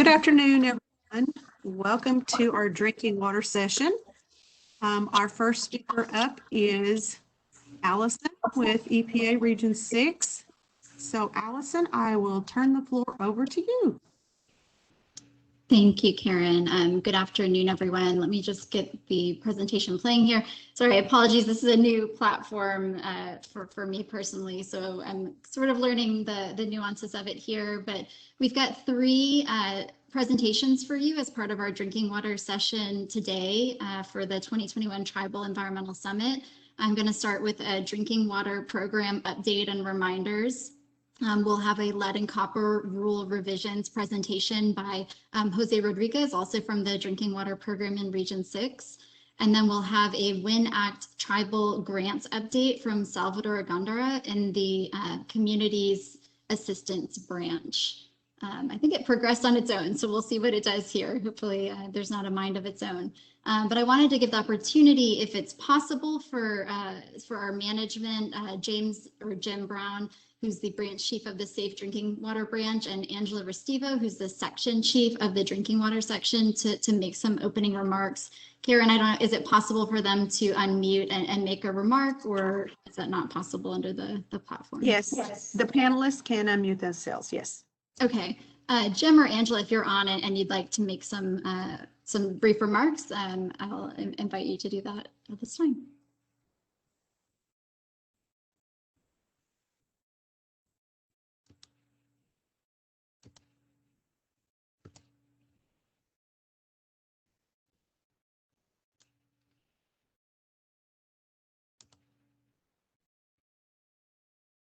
Good afternoon, everyone. Welcome to our drinking water session. Our first speaker up is Allison with EPA Region 6. So Allison, I will turn the floor over to you. Thank you, Karen. Good afternoon, everyone. Let me just get the presentation playing here. Sorry, apologies. This is a new platform for me personally, so I'm sort of learning the nuances of it here. But we've got three presentations for you as part of our drinking water session today for the 2021 Tribal Environmental Summit. I'm going to start with a drinking water program update and reminders. We'll have a lead and copper rule revisions presentation by Jose Rodriguez, also from the Drinking Water Program in Region 6. And then we'll have a WIN Act tribal grants update from Salvador Agandara in the Communities Assistance Branch. I think it progressed on its own, so we'll see what it does here. Hopefully there's not a mind of its own. But I wanted to give the opportunity, if it's possible, for our management, Jim Brown, who's the branch chief of the Safe Drinking Water branch, and Angela Restivo, who's the section chief of the Drinking Water section, to make some opening remarks. Karen, I don't know, is it possible for them to unmute and make a remark, or is that not possible under the platform? Yes, the panelists can unmute themselves, yes. Okay, Jim or Angela, if you're on and you'd like to make some brief remarks, I'll invite you to do that at this time.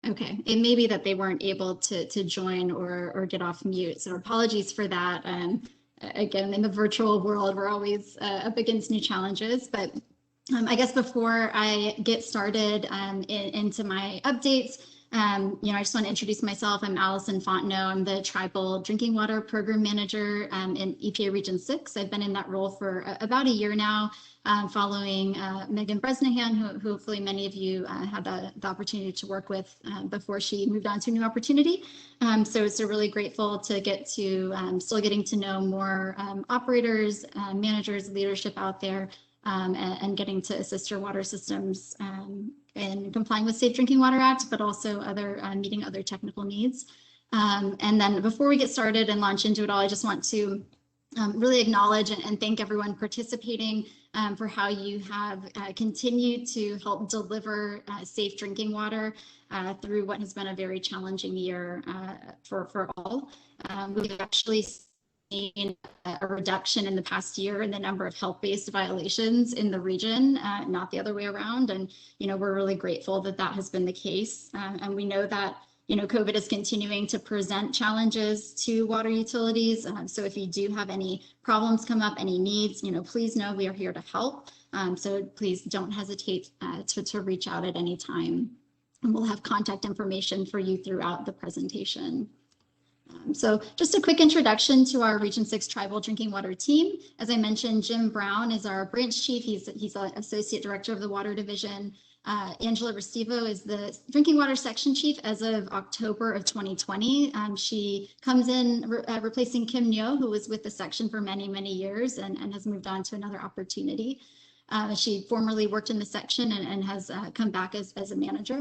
Okay, it may be that they weren't able to join or get off mute, so apologies for that. Again, in the virtual world, we're always up against new challenges, but I guess before I get started into my updates, I just want to introduce myself. I'm Allison Fontenot. I'm the Tribal Drinking Water Program Manager in EPA Region 6. I've been in that role for about a year now, following Megan Bresnahan, who hopefully many of you had the opportunity to work with before she moved on to a new opportunity. So really grateful to get to still getting to know more operators, managers, leadership out there, and getting to assist your water systems in complying with Safe Drinking Water Act, but also meeting other technical needs. And then before we get started and launch into it all, I just want to really acknowledge and thank everyone participating for how you have continued to help deliver safe drinking water through what has been a very challenging year for all. We've actually seen a reduction in the past year in the number of health-based violations in the region, not the other way around. And, we're really grateful that that has been the case. And we know that, COVID is continuing to present challenges to water utilities. So if you do have any problems come up, any needs, please know we are here to help. So please don't hesitate to reach out at any time. And we'll have contact information for you throughout the presentation. So just a quick introduction to our Region 6 Tribal Drinking Water team. As I mentioned, Jim Brown is our branch chief. He's the Associate Director of the Water Division. Angela Restivo is the Drinking Water Section Chief as of October of 2020. She comes in replacing Kim Nyo, who was with the section for many, many years and has moved on to another opportunity. She formerly worked in the section and has come back as a manager.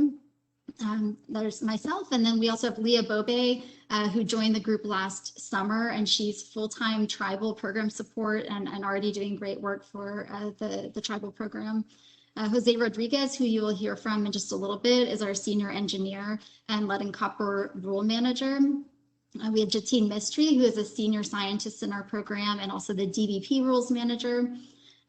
There's myself, and then we also have Leah Bobe, who joined the group last summer, and she's full-time tribal program support and already doing great work for the tribal program. Jose Rodriguez, who you will hear from in just a little bit, is our senior engineer and lead and copper rule manager. We have Jatine Mistry, who is a senior scientist in our program and also the DBP rules manager.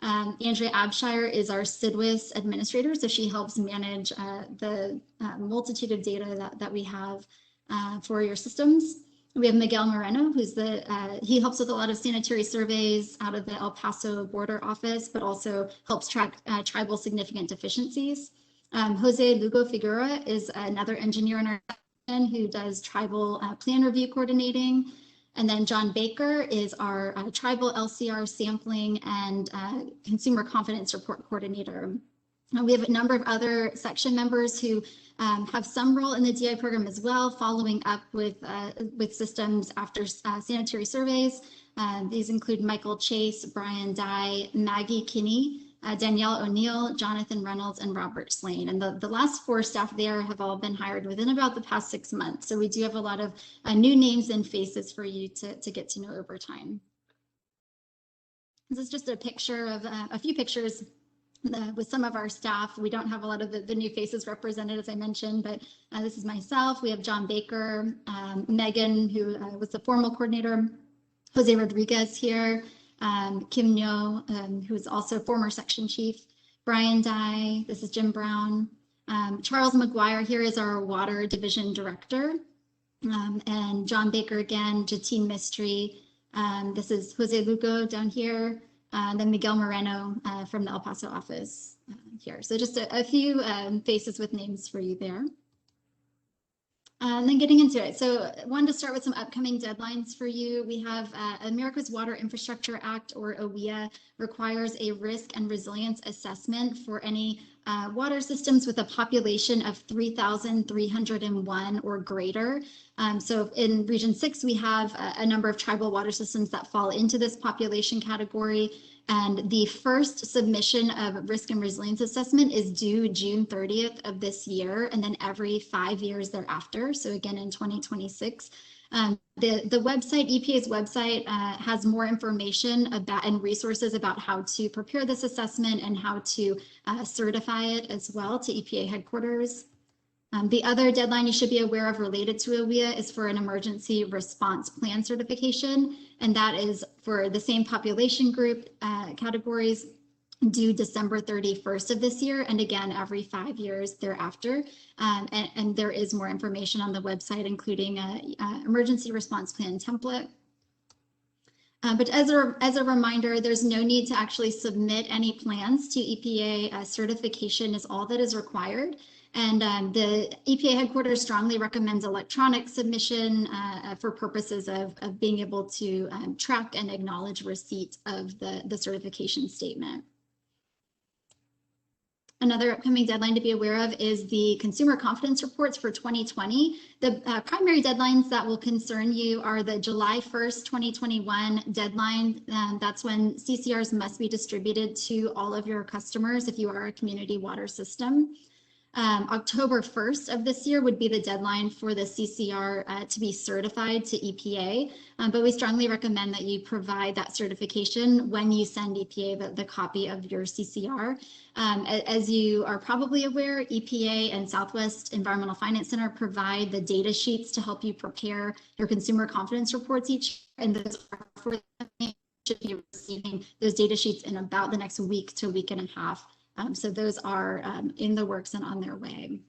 Andrea Abshire is our CIDWIS administrator, so she helps manage the multitude of data that we have for your systems. We have Miguel Moreno, who's he helps with a lot of sanitary surveys out of the El Paso border office, but also helps track tribal significant deficiencies. Jose Lugo Figueroa is another engineer in our section who does tribal plan review coordinating. And then John Baker is our tribal LCR sampling and consumer confidence report coordinator. We have a number of other section members who have some role in the DI program as well, following up with systems after sanitary surveys. These include Michael Chase, Brian Dye, Maggie Kinney, Danielle O'Neill, Jonathan Reynolds, and Robert Slane. And the last 4 staff there have all been hired within about the past 6 months. So we do have a lot of new names and faces for you to get to know over time. This is just a picture of a few pictures with some of our staff. We don't have a lot of the new faces represented, as I mentioned, but this is myself. We have John Baker, Megan, who was the formal coordinator, Jose Rodriguez here, Kim Nyo, who is also former section chief, Brian Dye, this is Jim Brown, Charles McGuire here is our water division director, and John Baker again, Jatine Mistry, this is Jose Lugo down here, then Miguel Moreno from the El Paso office here. So just a few faces with names for you there. And then getting into it. So I wanted to start with some upcoming deadlines for you. We have America's Water Infrastructure Act, or AWIA, requires a risk and resilience assessment for any water systems with a population of 3,301 or greater. So in Region 6, we have a number of tribal water systems that fall into this population category. And the first submission of risk and resilience assessment is due June 30th of this year, and then every 5 years thereafter. So again, in 2026. The website, EPA's website, has more information about and resources about how to prepare this assessment and how to certify it as well to EPA headquarters. The other deadline you should be aware of related to AWIA is for an emergency response plan certification, and that is for the same population group categories due December 31st of this year, and again every 5 years thereafter. And there is more information on the website, including an emergency response plan template. But as a reminder, there's no need to actually submit any plans to EPA. Certification is all that is required. And the EPA headquarters strongly recommends electronic submission for purposes of being able to track and acknowledge receipt of the certification statement. Another upcoming deadline to be aware of is the consumer confidence reports for 2020. The primary deadlines that will concern you are the July 1st, 2021 deadline. That's when CCRs must be distributed to all of your customers if you are a community water system. October 1st of this year would be the deadline for the CCR to be certified to EPA, but we strongly recommend that you provide that certification when you send EPA the copy of your CCR. As you are probably aware, EPA and Southwest Environmental Finance Center provide the data sheets to help you prepare your consumer confidence reports each year, and those are for should be receiving those data sheets in about the next week to week and a half. So those are in the works and on their way.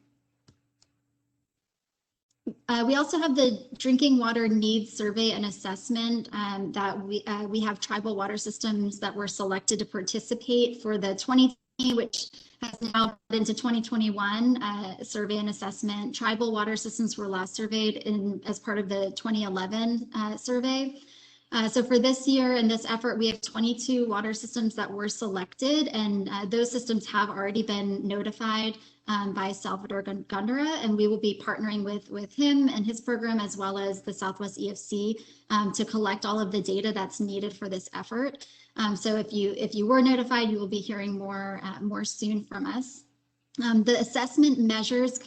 We also have the Drinking Water Needs Survey and Assessment that we have tribal water systems that were selected to participate for the 2020, which has now been into 2021 survey and assessment. Tribal water systems were last surveyed as part of the 2011 survey. So for this year and this effort, we have 22 water systems that were selected, and those systems have already been notified by Salvador Gondara, and we will be partnering with him and his program, as well as the Southwest EFC, to collect all of the data that's needed for this effort. So if you were notified, you will be hearing more soon from us. The assessment measures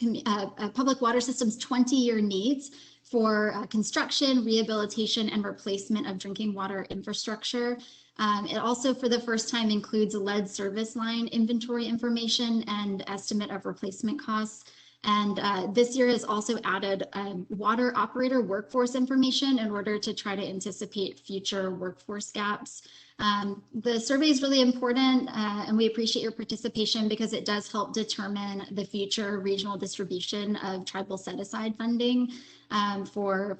public water systems' 20-year needs for construction, rehabilitation, and replacement of drinking water infrastructure. It also, for the first time, includes lead service line inventory information and estimate of replacement costs. And this year has also added water operator workforce information in order to try to anticipate future workforce gaps. The survey is really important, and we appreciate your participation because it does help determine the future regional distribution of tribal set-aside funding for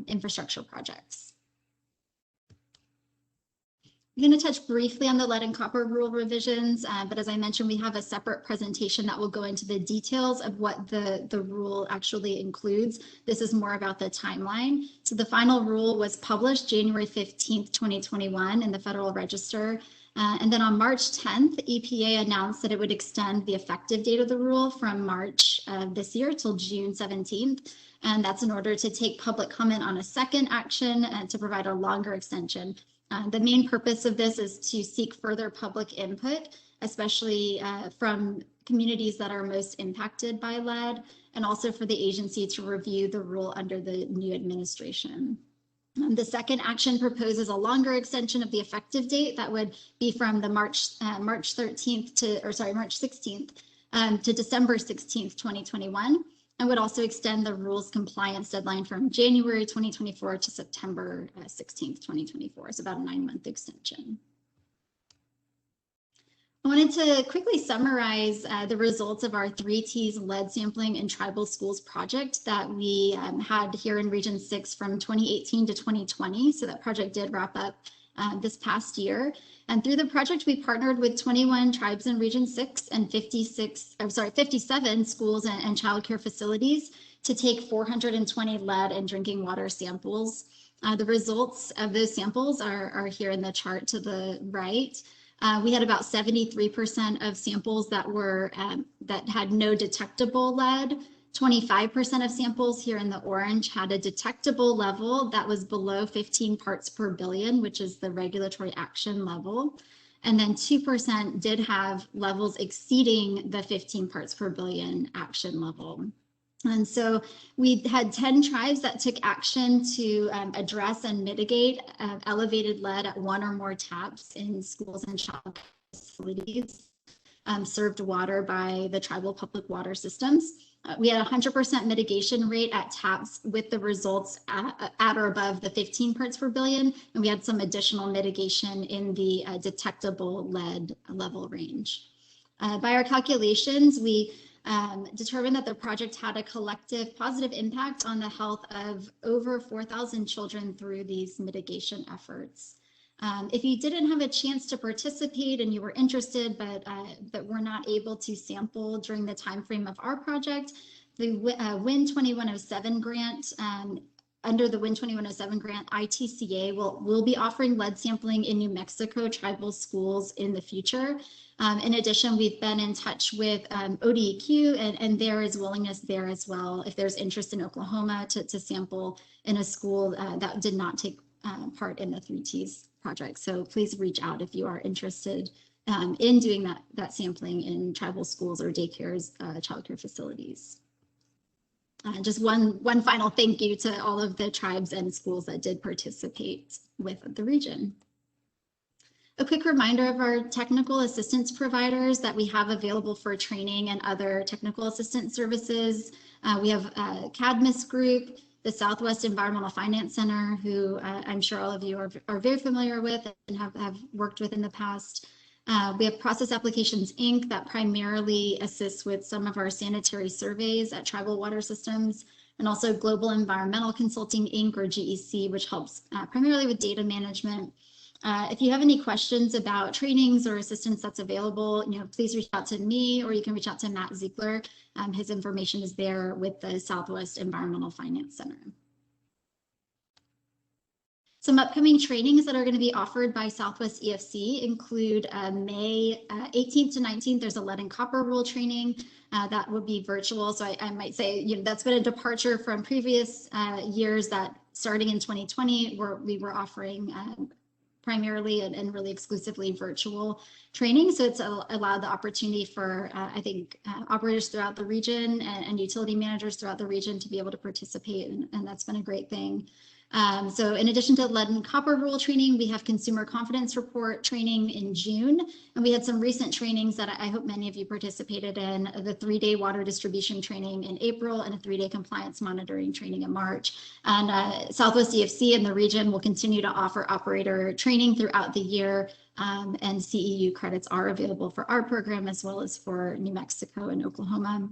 infrastructure projects. I'm going to touch briefly on the lead and copper rule revisions, but as I mentioned, we have a separate presentation that will go into the details of what the rule actually includes. This is more about the timeline. So the final rule was published January 15th, 2021 in the Federal Register. And then on March 10th, EPA announced that it would extend the effective date of the rule from March of this year till June 17th. And that's in order to take public comment on a second action and to provide a longer extension. The main purpose of this is to seek further public input, especially from communities that are most impacted by lead, and also for the agency to review the rule under the new administration. The second action proposes a longer extension of the effective date that would be from the March 16th to December 16th, 2021, and would also extend the rules compliance deadline from January 2024 to September 16th, 2024. It's about a 9-month extension. I wanted to quickly summarize the results of our 3Ts lead sampling in tribal schools project that we had here in Region 6 from 2018 to 2020. So that project did wrap up this past year. And through the project, we partnered with 21 tribes in Region 6 and 57 schools and childcare facilities to take 420 lead and drinking water samples. The results of those samples are here in the chart to the right. We had about 73% of samples that were that had no detectable lead. 25% of samples here in the orange had a detectable level that was below 15 parts per billion, which is the regulatory action level. And then 2% did have levels exceeding the 15 parts per billion action level. And so we had 10 tribes that took action to address and mitigate elevated lead at one or more taps in schools and child facilities served water by the tribal public water systems. We had a 100% mitigation rate at taps with the results at or above the 15 parts per billion. And we had some additional mitigation in the detectable lead level range. By our calculations, we determined that the project had a collective positive impact on the health of over 4,000 children through these mitigation efforts. If you didn't have a chance to participate and you were interested but were not able to sample during the time frame of our project, the WIN 2107 grant, under the WIN 2107 grant, ITCA will be offering lead sampling in New Mexico tribal schools in the future. In addition, we've been in touch with ODEQ, and there is willingness there as well if there's interest in Oklahoma to sample in a school that did not take part in the 3Ts project. So please reach out if you are interested in doing that sampling in tribal schools or daycares, childcare facilities. Just one final thank you to all of the tribes and schools that did participate with the region. A quick reminder of our technical assistance providers that we have available for training and other technical assistance services. We have Cadmus Group, the Southwest Environmental Finance Center, who I'm sure all of you are very familiar with and have worked with in the past. We have Process Applications, Inc. that primarily assists with some of our sanitary surveys at tribal water systems, and also Global Environmental Consulting, Inc. or GEC, which helps primarily with data management. If you have any questions about trainings or assistance that's available, please reach out to me, or you can reach out to Matt Ziegler. His information is there with the Southwest Environmental Finance Center. Some upcoming trainings that are going to be offered by Southwest EFC include May 18th to 19th. There's a lead and copper rule training that will be virtual. So I might say, that's been a departure from previous years that starting in 2020, we were offering primarily and really exclusively virtual training. So it's allowed the opportunity for, I think, operators throughout the region and utility managers throughout the region to be able to participate. And that's been a great thing. So in addition to lead and copper rule training, we have consumer confidence report training in June. And we had some recent trainings that I hope many of you participated in, the 3-day water distribution training in April and a 3-day compliance monitoring training in March. And Southwest EFC and the region will continue to offer operator training throughout the year. And CEU credits are available for our program as well as for New Mexico and Oklahoma.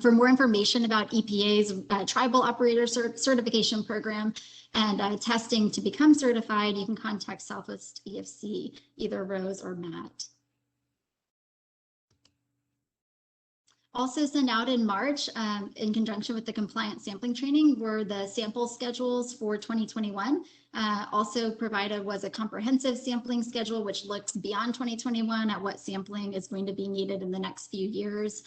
For more information about EPA's Tribal Operator Certification Program and testing to become certified, you can contact Southwest EFC, either Rose or Matt. Also sent out in March, in conjunction with the compliance sampling training, were the sample schedules for 2021. Also provided was a comprehensive sampling schedule, which looks beyond 2021 at what sampling is going to be needed in the next few years.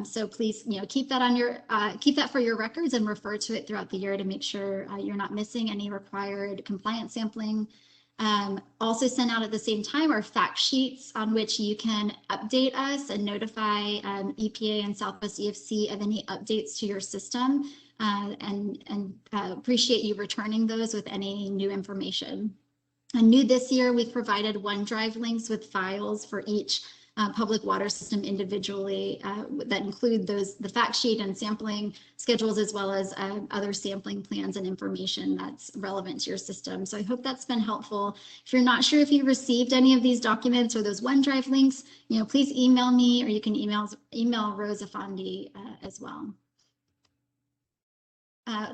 So please, keep that on your keep that for your records and refer to it throughout the year to make sure you're not missing any required compliance sampling. Also sent out at the same time are fact sheets on which you can update us and notify EPA and Southwest EFC of any updates to your system, and appreciate you returning those with any new information. And new this year, we've provided OneDrive links with files for each public water system individually that include the fact sheet and sampling schedules, as well as other sampling plans and information that's relevant to your system. So I hope that's been helpful. If you're not sure if you received any of these documents or those OneDrive links, please email me, or you can email Rose Afandi as well.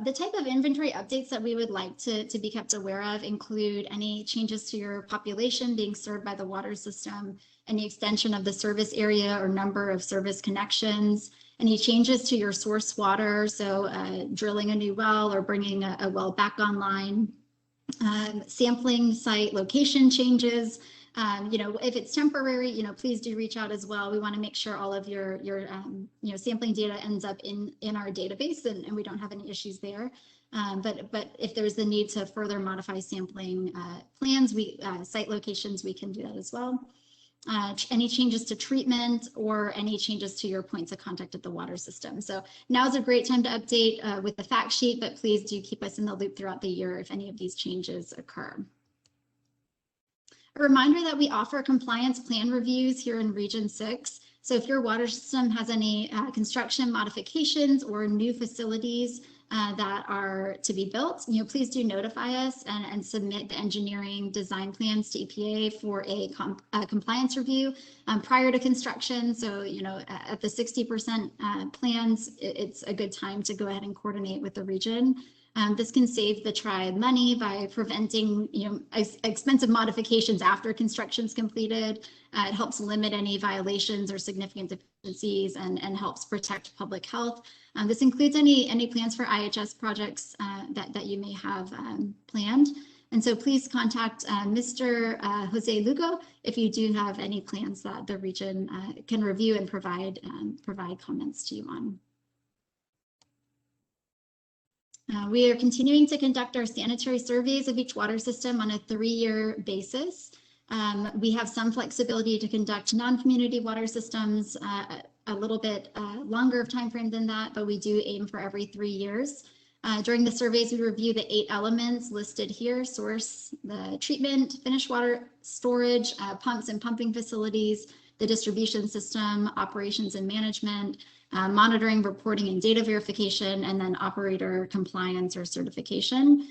The type of inventory updates that we would like to be kept aware of include any changes to your population being served by the water system, any extension of the service area or number of service connections, any changes to your source water, so drilling a new well or bringing a well back online, sampling site location changes. If it's temporary, please do reach out as well. We want to make sure all of your sampling data ends up in our database, and we don't have any issues there. But if there's the need to further modify sampling plans, site locations, we can do that as well. Any changes to treatment or any changes to your points of contact at the water system. So now's a great time to update with the fact sheet, but please do keep us in the loop throughout the year if any of these changes occur. A reminder that we offer compliance plan reviews here in Region 6. So if your water system has any construction modifications or new facilities that are to be built, please do notify us and submit the engineering design plans to EPA for a compliance review prior to construction. So, at the 60% plans, it's a good time to go ahead and coordinate with the region. This can save the tribe money by preventing, expensive modifications after construction is completed. It helps limit any violations or significant deficiencies and helps protect public health. This includes any plans for IHS projects that you may have planned. And so please contact Mr. Jose Lugo if you do have any plans that the region can review and provide comments to you on. We are continuing to conduct our sanitary surveys of each water system on a 3-year basis. We have some flexibility to conduct non-community water systems a little bit longer of time frame than that, but we do aim for every 3 years. During the surveys, we review the 8 elements listed here: source, the treatment, finished water storage, pumps and pumping facilities, the distribution system, operations and management, monitoring, reporting, and data verification, and then operator compliance or certification.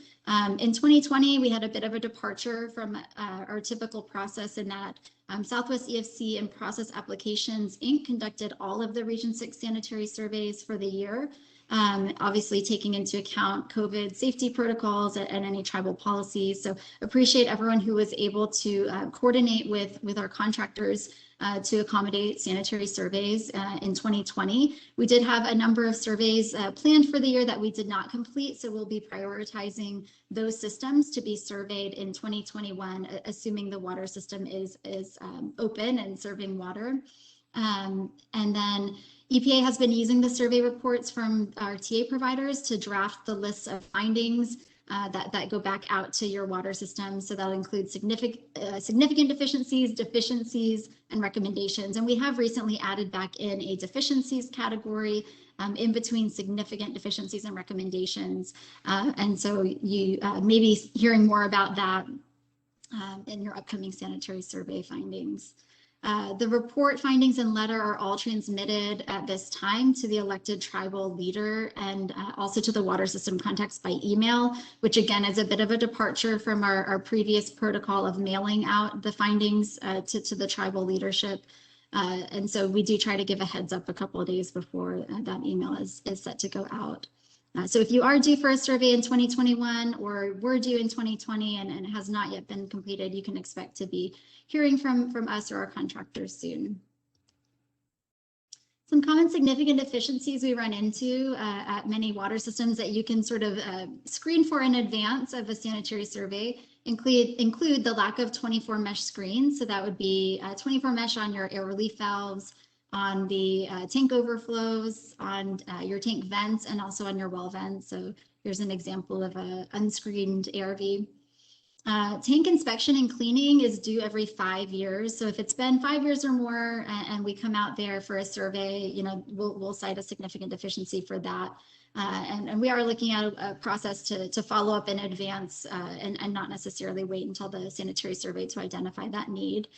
In 2020, we had a bit of a departure from our typical process in that Southwest EFC and Process Applications, Inc. conducted all of the Region 6 sanitary surveys for the year, obviously taking into account COVID safety protocols and any tribal policies. So appreciate everyone who was able to coordinate with our contractors to accommodate sanitary surveys in 2020. We did have a number of surveys planned for the year that we did not complete, so we'll be prioritizing those systems to be surveyed in 2021, assuming the water system is open and serving water. And then EPA has been using the survey reports from our TA providers to draft the lists of findings that go back out to your water system. So that'll include significant deficiencies, and recommendations. And we have recently added back in a deficiencies category in between significant deficiencies and recommendations. And so you may be hearing more about that in your upcoming sanitary survey findings. The report, findings, and letter are all transmitted at this time to the elected tribal leader and also to the water system contacts by email, which again is a bit of a departure from our previous protocol of mailing out the findings to the tribal leadership. And so we do try to give a heads up a couple of days before that email is set to go out. So if you are due for a survey in 2021 or were due in 2020 and has not yet been completed, you can expect to be hearing from us or our contractors soon. Some common significant deficiencies we run into at many water systems that you can sort of screen for in advance of a sanitary survey include the lack of 24 mesh screens. So that would be 24 mesh on your air relief valves, on the tank overflows, on your tank vents, and also on your well vents. So here's an example of an unscreened ARV. Tank inspection and cleaning is due every 5 years. So if it's been 5 years or more and we come out there for a survey, we'll cite a significant deficiency for that. And we are looking at a process to follow up in advance and not necessarily wait until the sanitary survey to identify that need.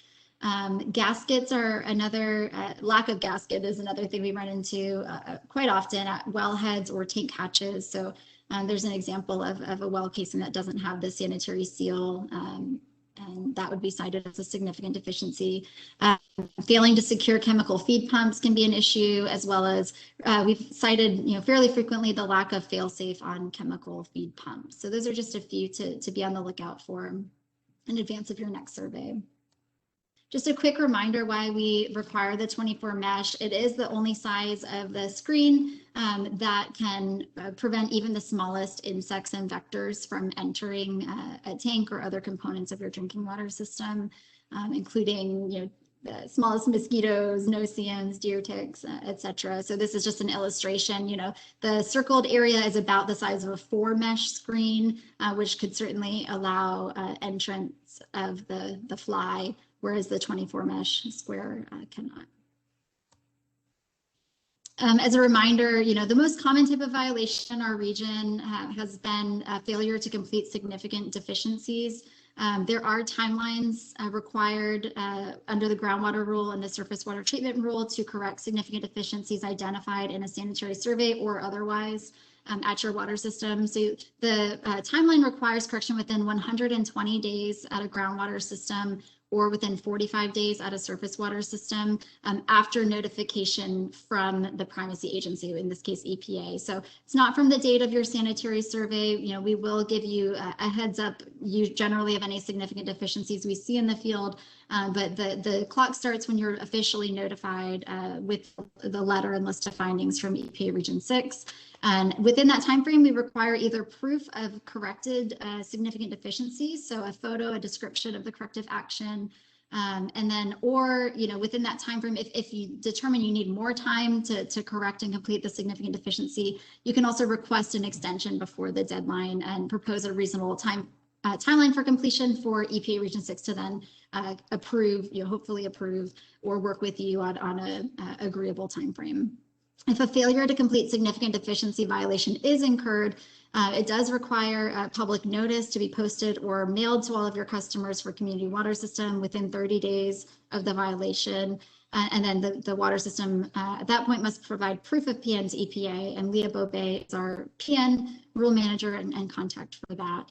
Gaskets are another, lack of gasket is another thing we run into quite often at wellheads or tank hatches. So there's an example of a well casing that doesn't have the sanitary seal, and that would be cited as a significant deficiency. Failing to secure chemical feed pumps can be an issue, as well as we've cited fairly frequently the lack of fail-safe on chemical feed pumps. So those are just a few to be on the lookout for in advance of your next survey. Just a quick reminder why we require the 24 mesh. It is the only size of the screen that can prevent even the smallest insects and vectors from entering a tank or other components of your drinking water system, including the smallest mosquitoes, no-see-ums, deer ticks, etc. So this is just an illustration. The circled area is about the size of a 4 mesh screen, which could certainly allow entrance of the fly, whereas the 24 mesh square cannot. As a reminder, the most common type of violation in our region has been failure to complete significant deficiencies. There are timelines required under the groundwater rule and the surface water treatment rule to correct significant deficiencies identified in a sanitary survey or otherwise at your water system. So the timeline requires correction within 120 days at a groundwater system or within 45 days at a surface water system after notification from the primacy agency, in this case EPA. So it's not from the date of your sanitary survey. We will give you a heads up generally of any significant deficiencies we see in the field, but the clock starts when you're officially notified with the letter and list of findings from EPA Region 6. And within that time frame, we require either proof of corrected significant deficiencies, so a photo, a description of the corrective action, and then, or within that time frame, if you determine you need more time to correct and complete the significant deficiency, you can also request an extension before the deadline and propose a reasonable timeline for completion for EPA Region 6 to then approve, hopefully approve or work with you on an agreeable time frame. If a failure to complete significant deficiency violation is incurred, it does require public notice to be posted or mailed to all of your customers for community water system within 30 days of the violation. And then the water system at that point must provide proof of PN to EPA, and Leah Bope is our PN rule manager and contact for that.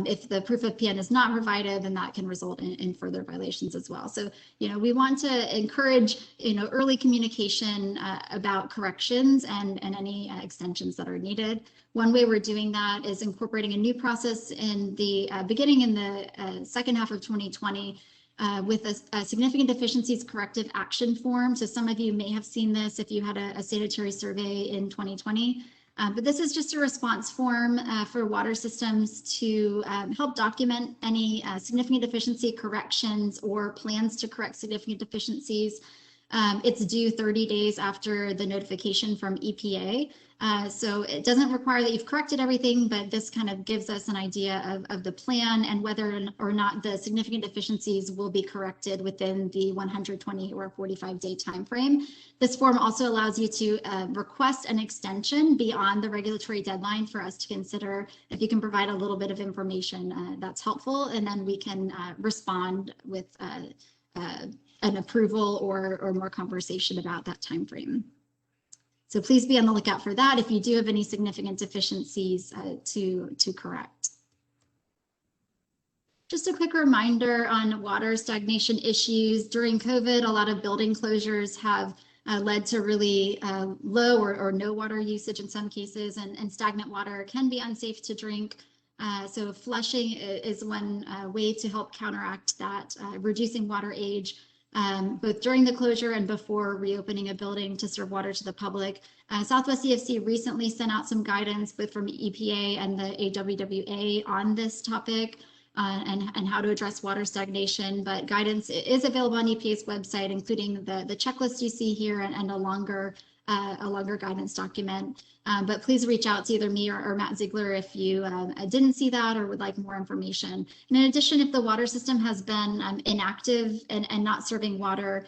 If the proof of PN is not provided, then that can result in further violations as well. So, we want to encourage, early communication about corrections and any extensions that are needed. One way we're doing that is incorporating a new process in the beginning in the second half of 2020 with a significant deficiencies corrective action form. So some of you may have seen this if you had a sanitary survey in 2020. But this is just a response form for water systems to help document any significant deficiency corrections or plans to correct significant deficiencies. It's due 30 days after the notification from EPA. So it doesn't require that you've corrected everything, but this kind of gives us an idea of the plan and whether or not the significant deficiencies will be corrected within the 120 or 45-day time frame. This form also allows you to request an extension beyond the regulatory deadline for us to consider. If you can provide a little bit of information, that's helpful, and then we can respond with an approval or more conversation about that time frame. So please be on the lookout for that if you do have any significant deficiencies to correct. Just a quick reminder on water stagnation issues. During COVID, a lot of building closures have led to really low or no water usage in some cases, and stagnant water can be unsafe to drink. So flushing is one way to help counteract that, reducing water age. both during the closure and before reopening a building to serve water to the public. Southwest CFC recently sent out some guidance both from EPA and the AWWA on this topic and how to address water stagnation. But guidance is available on EPA's website, including the checklist you see here and a longer guidance document. But please reach out to either me or Matt Ziegler if you didn't see that or would like more information. And in addition, if the water system has been inactive and not serving water,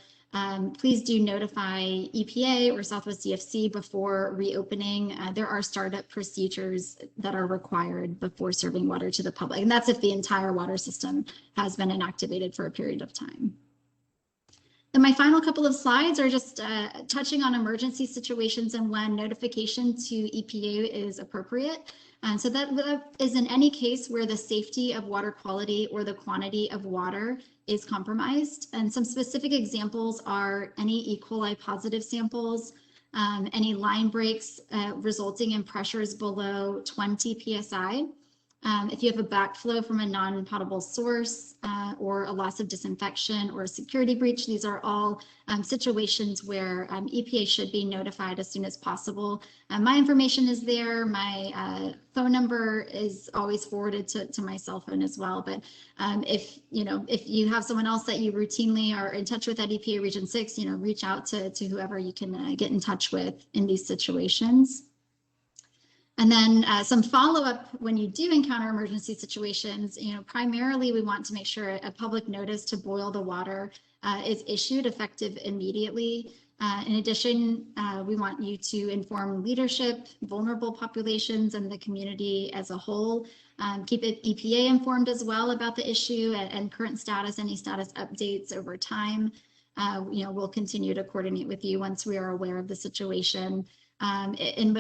please do notify EPA or Southwest CFC before reopening. There are startup procedures that are required before serving water to the public. And that's if the entire water system has been inactivated for a period of time. Then my final couple of slides are just touching on emergency situations and when notification to EPA is appropriate. And so that is in any case where the safety of water quality or the quantity of water is compromised. And some specific examples are any E. coli positive samples, any line breaks resulting in pressures below 20 PSI. If you have a backflow from a non-potable source or a loss of disinfection or a security breach, these are all situations where EPA should be notified as soon as possible. My information is there. My phone number is always forwarded to my cell phone as well. But if you have someone else that you routinely are in touch with at EPA Region 6, reach out to whoever you can get in touch with in these situations. And then some follow-up when you do encounter emergency situations, primarily we want to make sure a public notice to boil the water is issued effective immediately. In addition, we want you to inform leadership, vulnerable populations, and the community as a whole. Keep EPA informed as well about the issue and current status, any status updates over time. We'll continue to coordinate with you once we are aware of the situation. In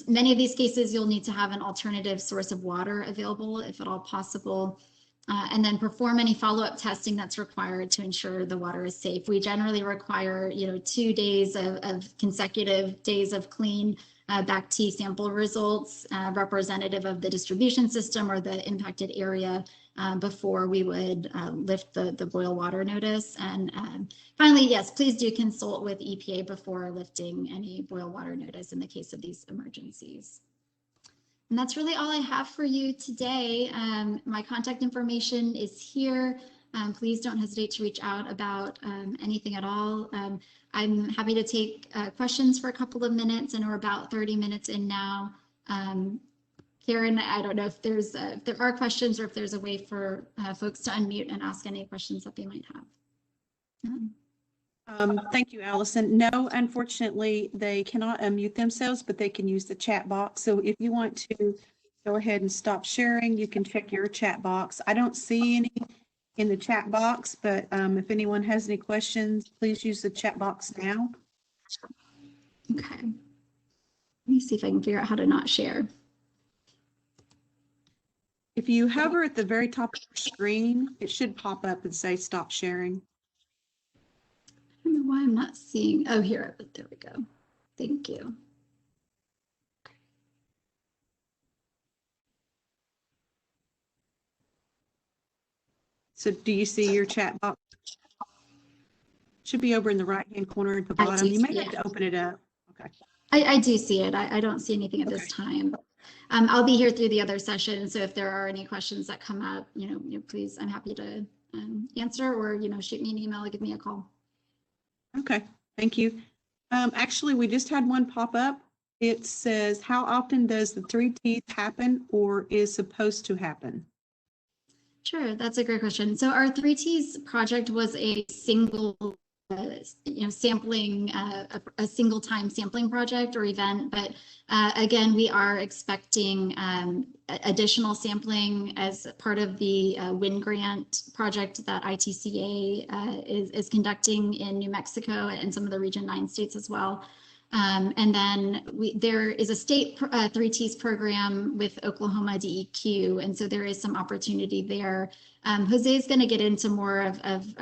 many of these cases, you'll need to have an alternative source of water available, if at all possible, and then perform any follow-up testing that's required to ensure the water is safe. We generally require, 2 days of consecutive days of clean BACT sample results representative of the distribution system or the impacted area before we would lift the boil water notice. And finally, yes, please do consult with EPA before lifting any boil water notice in the case of these emergencies. And that's really all I have for you today. My contact information is here. Please don't hesitate to reach out about anything at all. I'm happy to take questions for a couple of minutes, and we're about 30 minutes in now. Karen, I don't know if there are questions or if there's a way for folks to unmute and ask any questions that they might have. Thank you, Allison. No, unfortunately, they cannot unmute themselves, but they can use the chat box. So if you want to go ahead and stop sharing, you can check your chat box. I don't see any in the chat box, but if anyone has any questions, please use the chat box now. Okay. Let me see if I can figure out how to not share. If you hover at the very top of your screen, it should pop up and say stop sharing. I don't know why I'm not seeing. Oh, here. There we go. Thank you. So do you see your chat box? Should be over in the right-hand corner at the bottom. You may have to open it up. Okay. I do see it. I don't see anything at this time. I'll be here through the other session. So if there are any questions that come up, please, I'm happy to answer or, shoot me an email or give me a call. Okay, thank you. Actually, we just had one pop up. It says, how often does the 3 teeth happen or is supposed to happen? Sure, that's a great question. So our 3 Ts project was a single sampling, a single time sampling project or event. But again, we are expecting additional sampling as part of the WIN grant project that ITCA is conducting in New Mexico and some of the Region 9 states as well. And then there is a state 3 Ts program with Oklahoma DEQ. And so there is some opportunity there. Jose is going to get into more of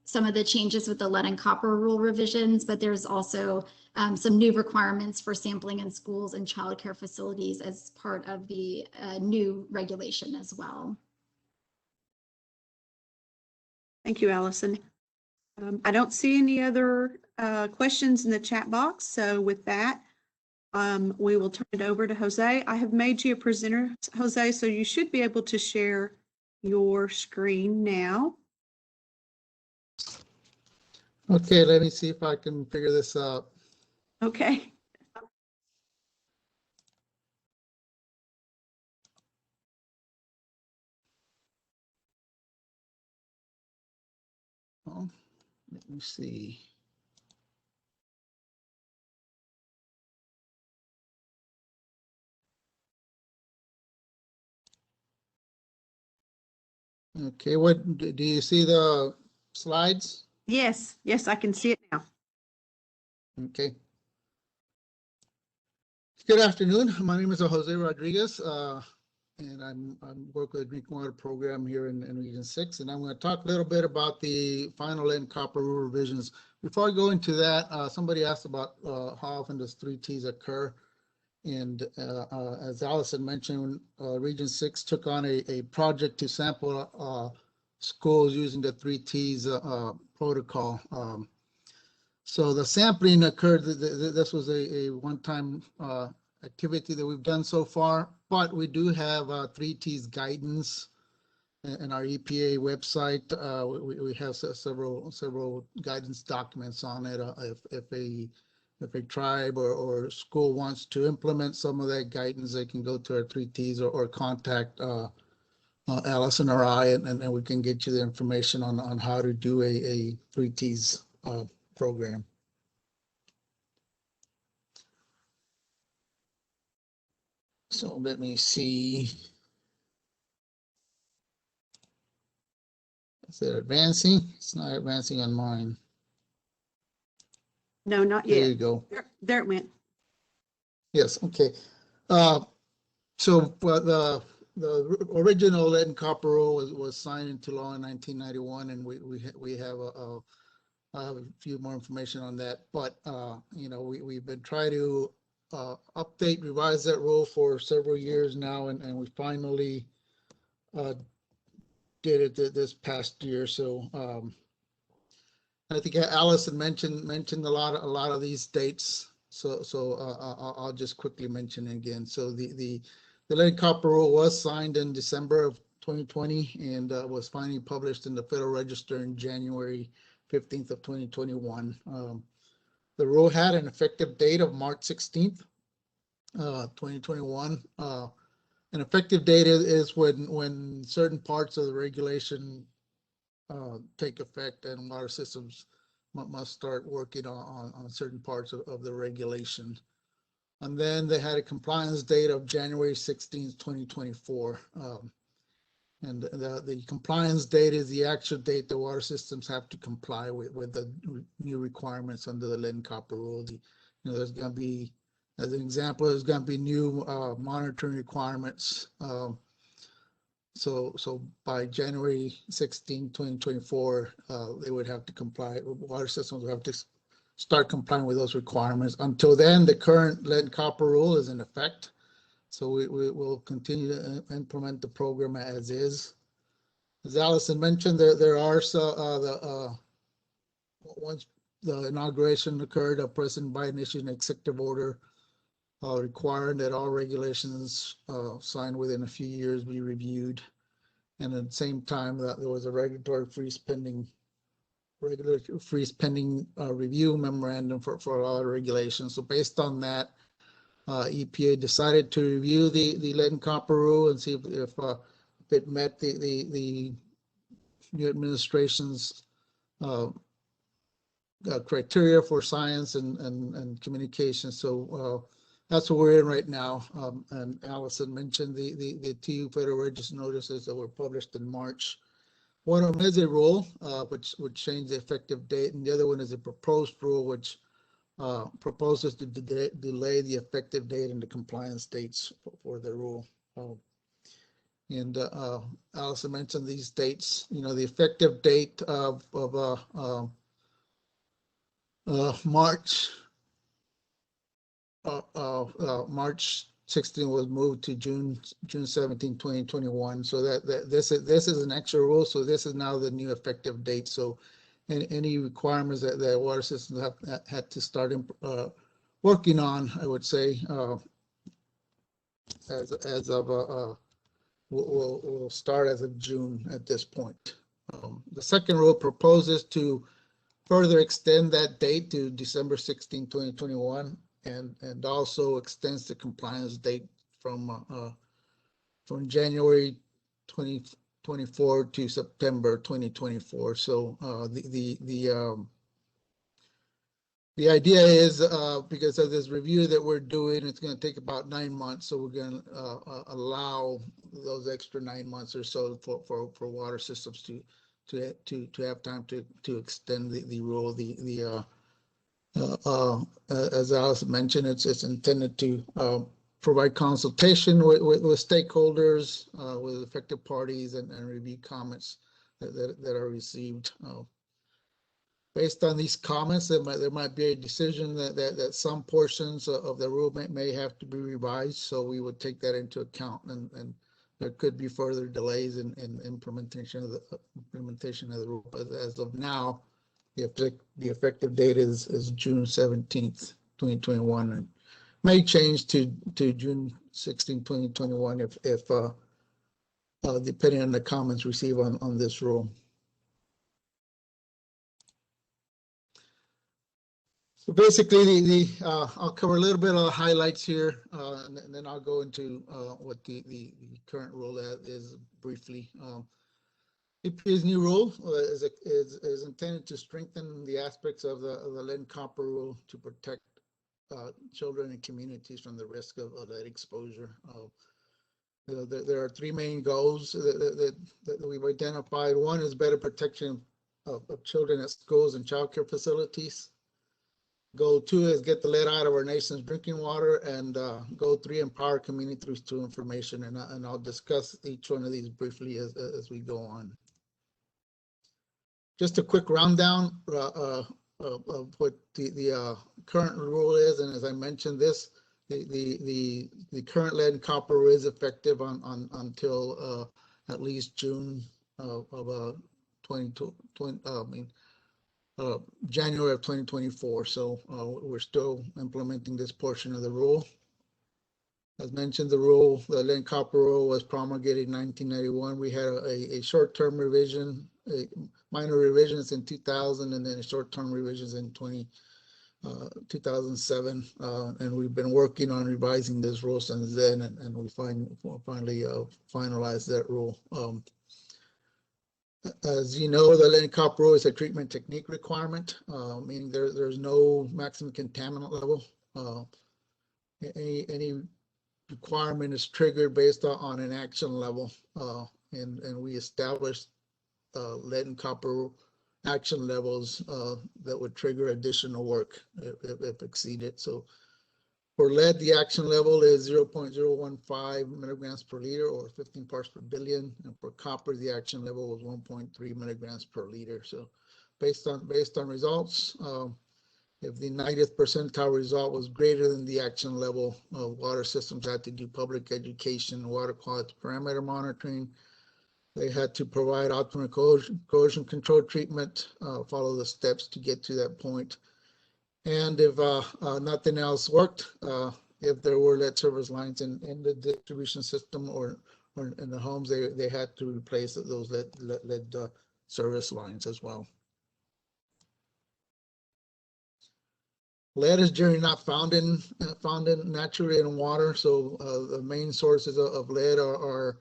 some of the changes with the lead and copper rule revisions, but there's also some new requirements for sampling in schools and childcare facilities as part of the new regulation as well. Thank you, Allison. I don't see any other questions in the chat box. So with that, we will turn it over to Jose. I have made you a presenter, Jose, so you should be able to share your screen now. Okay, let me see if I can figure this out. Okay. Oh, let me see. Okay, what do you see the slides? Yes, yes, I can see it now. Okay. Good afternoon. My name is Jose Rodriguez, and I'm work with the drinking water program here in Region 6, and I'm going to talk a little bit about the final lead and copper rule revisions. Before I go into that, somebody asked about how often does 3Ts occur, and as Allison mentioned, Region 6 took on a project to sample schools using the 3Ts protocol. So the sampling occurred, this was a one-time activity that we've done so far, but we do have 3Ts guidance in our EPA website. We have several guidance documents on it. If a tribe or school wants to implement some of that guidance, they can go to our 3Ts or contact Allison or I, and we can get you the information on how to do a 3Ts program. So let me see. Is it advancing? It's not advancing on mine. No, not There yet. you go. There it went. Yes, okay. So the original lead and copper rule was signed into law in 1991, and we have a few more information on that. But you know, we've been trying to update, revise that rule for several years now, and we finally did it this past year. So I think Allison mentioned a lot of these dates. So I'll just quickly mention it again. So the lead and copper rule was signed in December of 2020 and was finally published in the Federal Register in January 15th of 2021. The rule had an effective date of March 16th, 2021. An effective date is when certain parts of the regulation take effect and water systems must start working on certain parts of the regulation. And then they had a compliance date of January 16th, 2024. And the compliance date is the actual date the water systems have to comply with the new requirements under the lead and copper rule. There's going to be, as an example, there's going to be new monitoring requirements. So by January 16, 2024, they would have to comply, water systems would have to start complying with those requirements. Until then, the current lead and copper rule is in effect. So we will continue to implement the program as is. As Allison mentioned, there are once the inauguration occurred, President Biden issued an executive order requiring that all regulations signed within a few years be reviewed. And at the same time, that there was a regulatory freeze pending review memorandum for all the regulations. So based on that, EPA decided to review the lead and copper rule and see if it met the new administration's criteria for science and communication. So that's what we're in right now. And Allison mentioned the two Federal Register notices that were published in March. One of them is a rule, which would change the effective date, and the other one is a proposed rule, which proposes to delay the effective date and the compliance dates for the rule. And Allison mentioned these dates. The effective date of March 16 was moved to June 17, 2021. So that this is an extra rule. So this is now the new effective date. So any requirements that water systems have had to start working on, I would say, as of will start as of June at this point. The second rule proposes to further extend that date to December 16, 2021, and also extends the compliance date from January 2024 to September 2024. So the idea is, because of this review that we're doing, it's going to take about 9 months. So we're going to allow those extra 9 months or so for water systems to have time to extend the rule. As Alice mentioned, it's intended to provide consultation with stakeholders, with affected parties, and review comments that are received. Based on these comments, there might be a decision that some portions of the rule may have to be revised. So we would take that into account, and there could be further delays in implementation of the rule. But as of now, the effective date is June 17th, 2021, and may change to June 16, 2021 if depending on the comments received on this rule. So basically, I'll cover a little bit of the highlights here, and then I'll go into what the current rule is briefly. EPA's new rule is intended to strengthen the aspects of the lead and copper rule to protect children and communities from the risk of lead exposure. There are three main goals that we've identified. One is better protection of children at schools and childcare facilities. Goal 2 is get the lead out of our nation's drinking water, and goal 3, empower communities through information. And I'll discuss each one of these briefly as we go on. Just a quick rundown of what the current rule is, and as I mentioned, the current lead and copper rule is effective until at least June of January of 2024. So we're still implementing this portion of the rule. As mentioned, the lead and copper rule was promulgated in 1991. We had a short-term revision, minor revisions in 2000, and then short-term revisions in 2007. And we've been working on revising this rule since then, and we finally finalized that rule. As you know, the lead and copper rule is a treatment technique requirement, meaning there's no maximum contaminant level. Any requirement is triggered based on an action level, and we established lead and copper action levels that would trigger additional work if exceeded. So for lead, the action level is 0.015 milligrams per liter, or 15 parts per billion. And for copper, the action level was 1.3 milligrams per liter. So based on results, if the 90th percentile result was greater than the action level, water systems had to do public education, water quality parameter monitoring. They had to provide optimal corrosion control treatment, follow the steps to get to that point. And if nothing else worked, if there were lead service lines in the distribution system or in the homes, they had to replace those lead service lines as well. Lead is generally not found naturally in water, so the main sources of lead are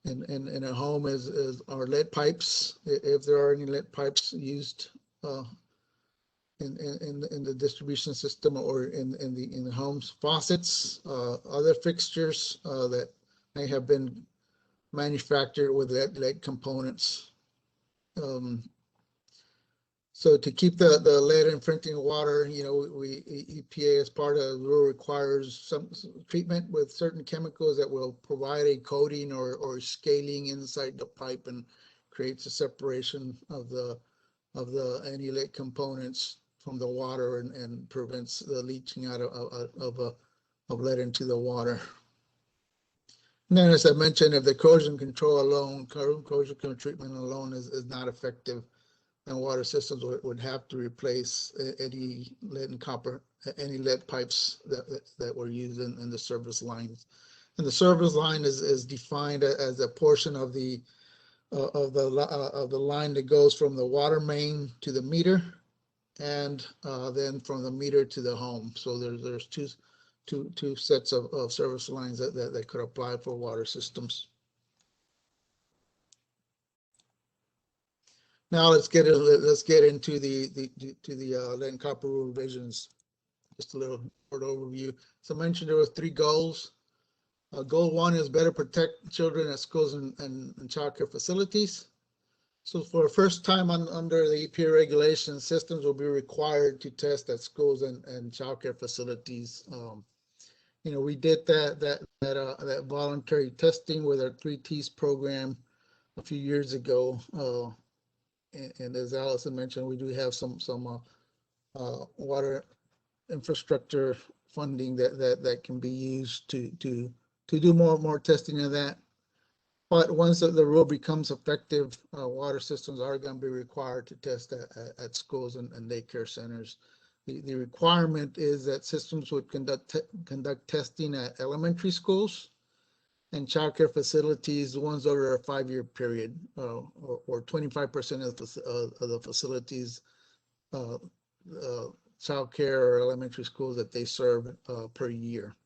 in a home are lead pipes, if there are any lead pipes used in the distribution system or in the homes. Faucets, other fixtures that may have been manufactured with lead components. So to keep the lead in drinking water, EPA as part of the rule requires some treatment with certain chemicals that will provide a coating or scaling inside the pipe and creates a separation of any lead components from the water and prevents the leaching out of lead into the water. And then, as I mentioned, if the corrosion control alone, corrosion control treatment alone is not effective, and water systems would have to replace any lead and copper, any lead pipes that were used in the service lines. And the service line is defined as a portion of the line that goes from the water main to the meter, and then from the meter to the home. So there's two sets of service lines that could apply for water systems. Now let's get into the lead and copper rule revisions. Just a little short overview. So I mentioned there were 3 goals. Goal 1 is better protect children at schools and child care facilities. So for the first time under the EPA regulations, systems will be required to test at schools and child care facilities. We did that voluntary testing with our 3Ts program a few years ago. And as Allison mentioned, we do have some water infrastructure funding that can be used to do more testing of that. But once the rule becomes effective, water systems are going to be required to test at schools and daycare centers. The requirement is that systems would conduct testing at elementary schools and childcare facilities, the ones over a 5-year period, or 25% of the facilities, childcare or elementary schools that they serve per year.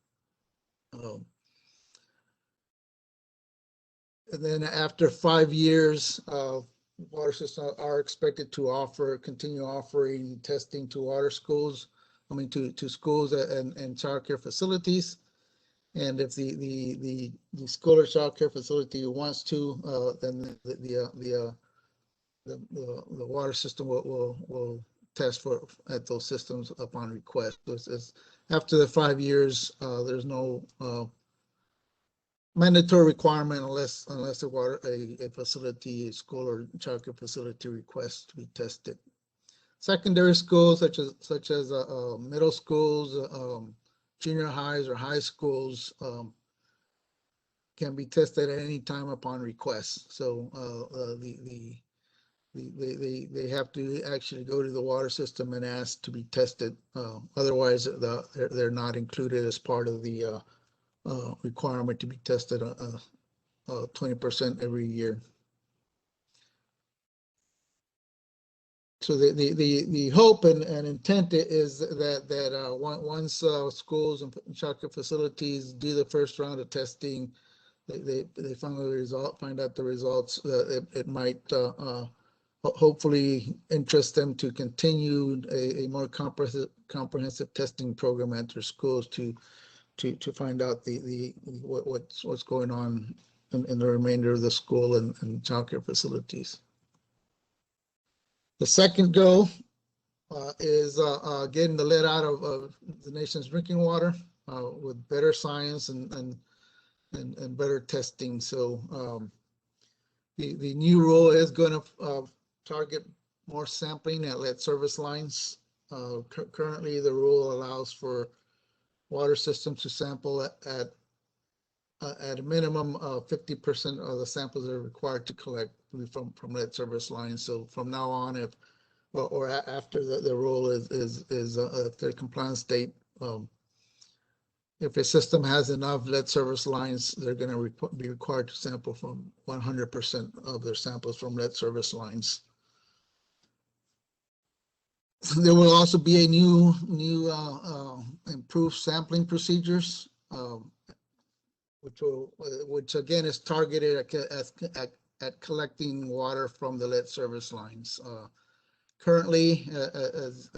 And then after 5 years, water systems are expected to continue offering testing to to schools and childcare facilities. And if the school or childcare facility wants to, then the water system will test at those systems upon request. So it's after the 5 years, there's no mandatory requirement unless a facility, a school or childcare facility requests to be tested. Secondary schools such as middle schools, junior highs or high schools can be tested at any time upon request. So they have to actually go to the water system and ask to be tested. Otherwise, they're not included as part of the requirement to be tested 20% every year. So the hope and intent is that once schools and childcare facilities do the first round of testing, they find out the results. It might hopefully interest them to continue a more comprehensive testing program at their schools to find out what's going on in the remainder of the school and childcare facilities. The second goal is getting the lead out of the nation's drinking water with better science and better testing. So the new rule is going to target more sampling at lead service lines. Currently, the rule allows for water systems to sample at a minimum of 50% of the samples that are required to collect from lead service lines. So from now on, after the rule is the compliance date, if a system has enough lead service lines, they're going to be required to sample from 100% of their samples from lead service lines. There will also be a new improved sampling procedures, which again is targeted at collecting water from the lead service lines. Currently, as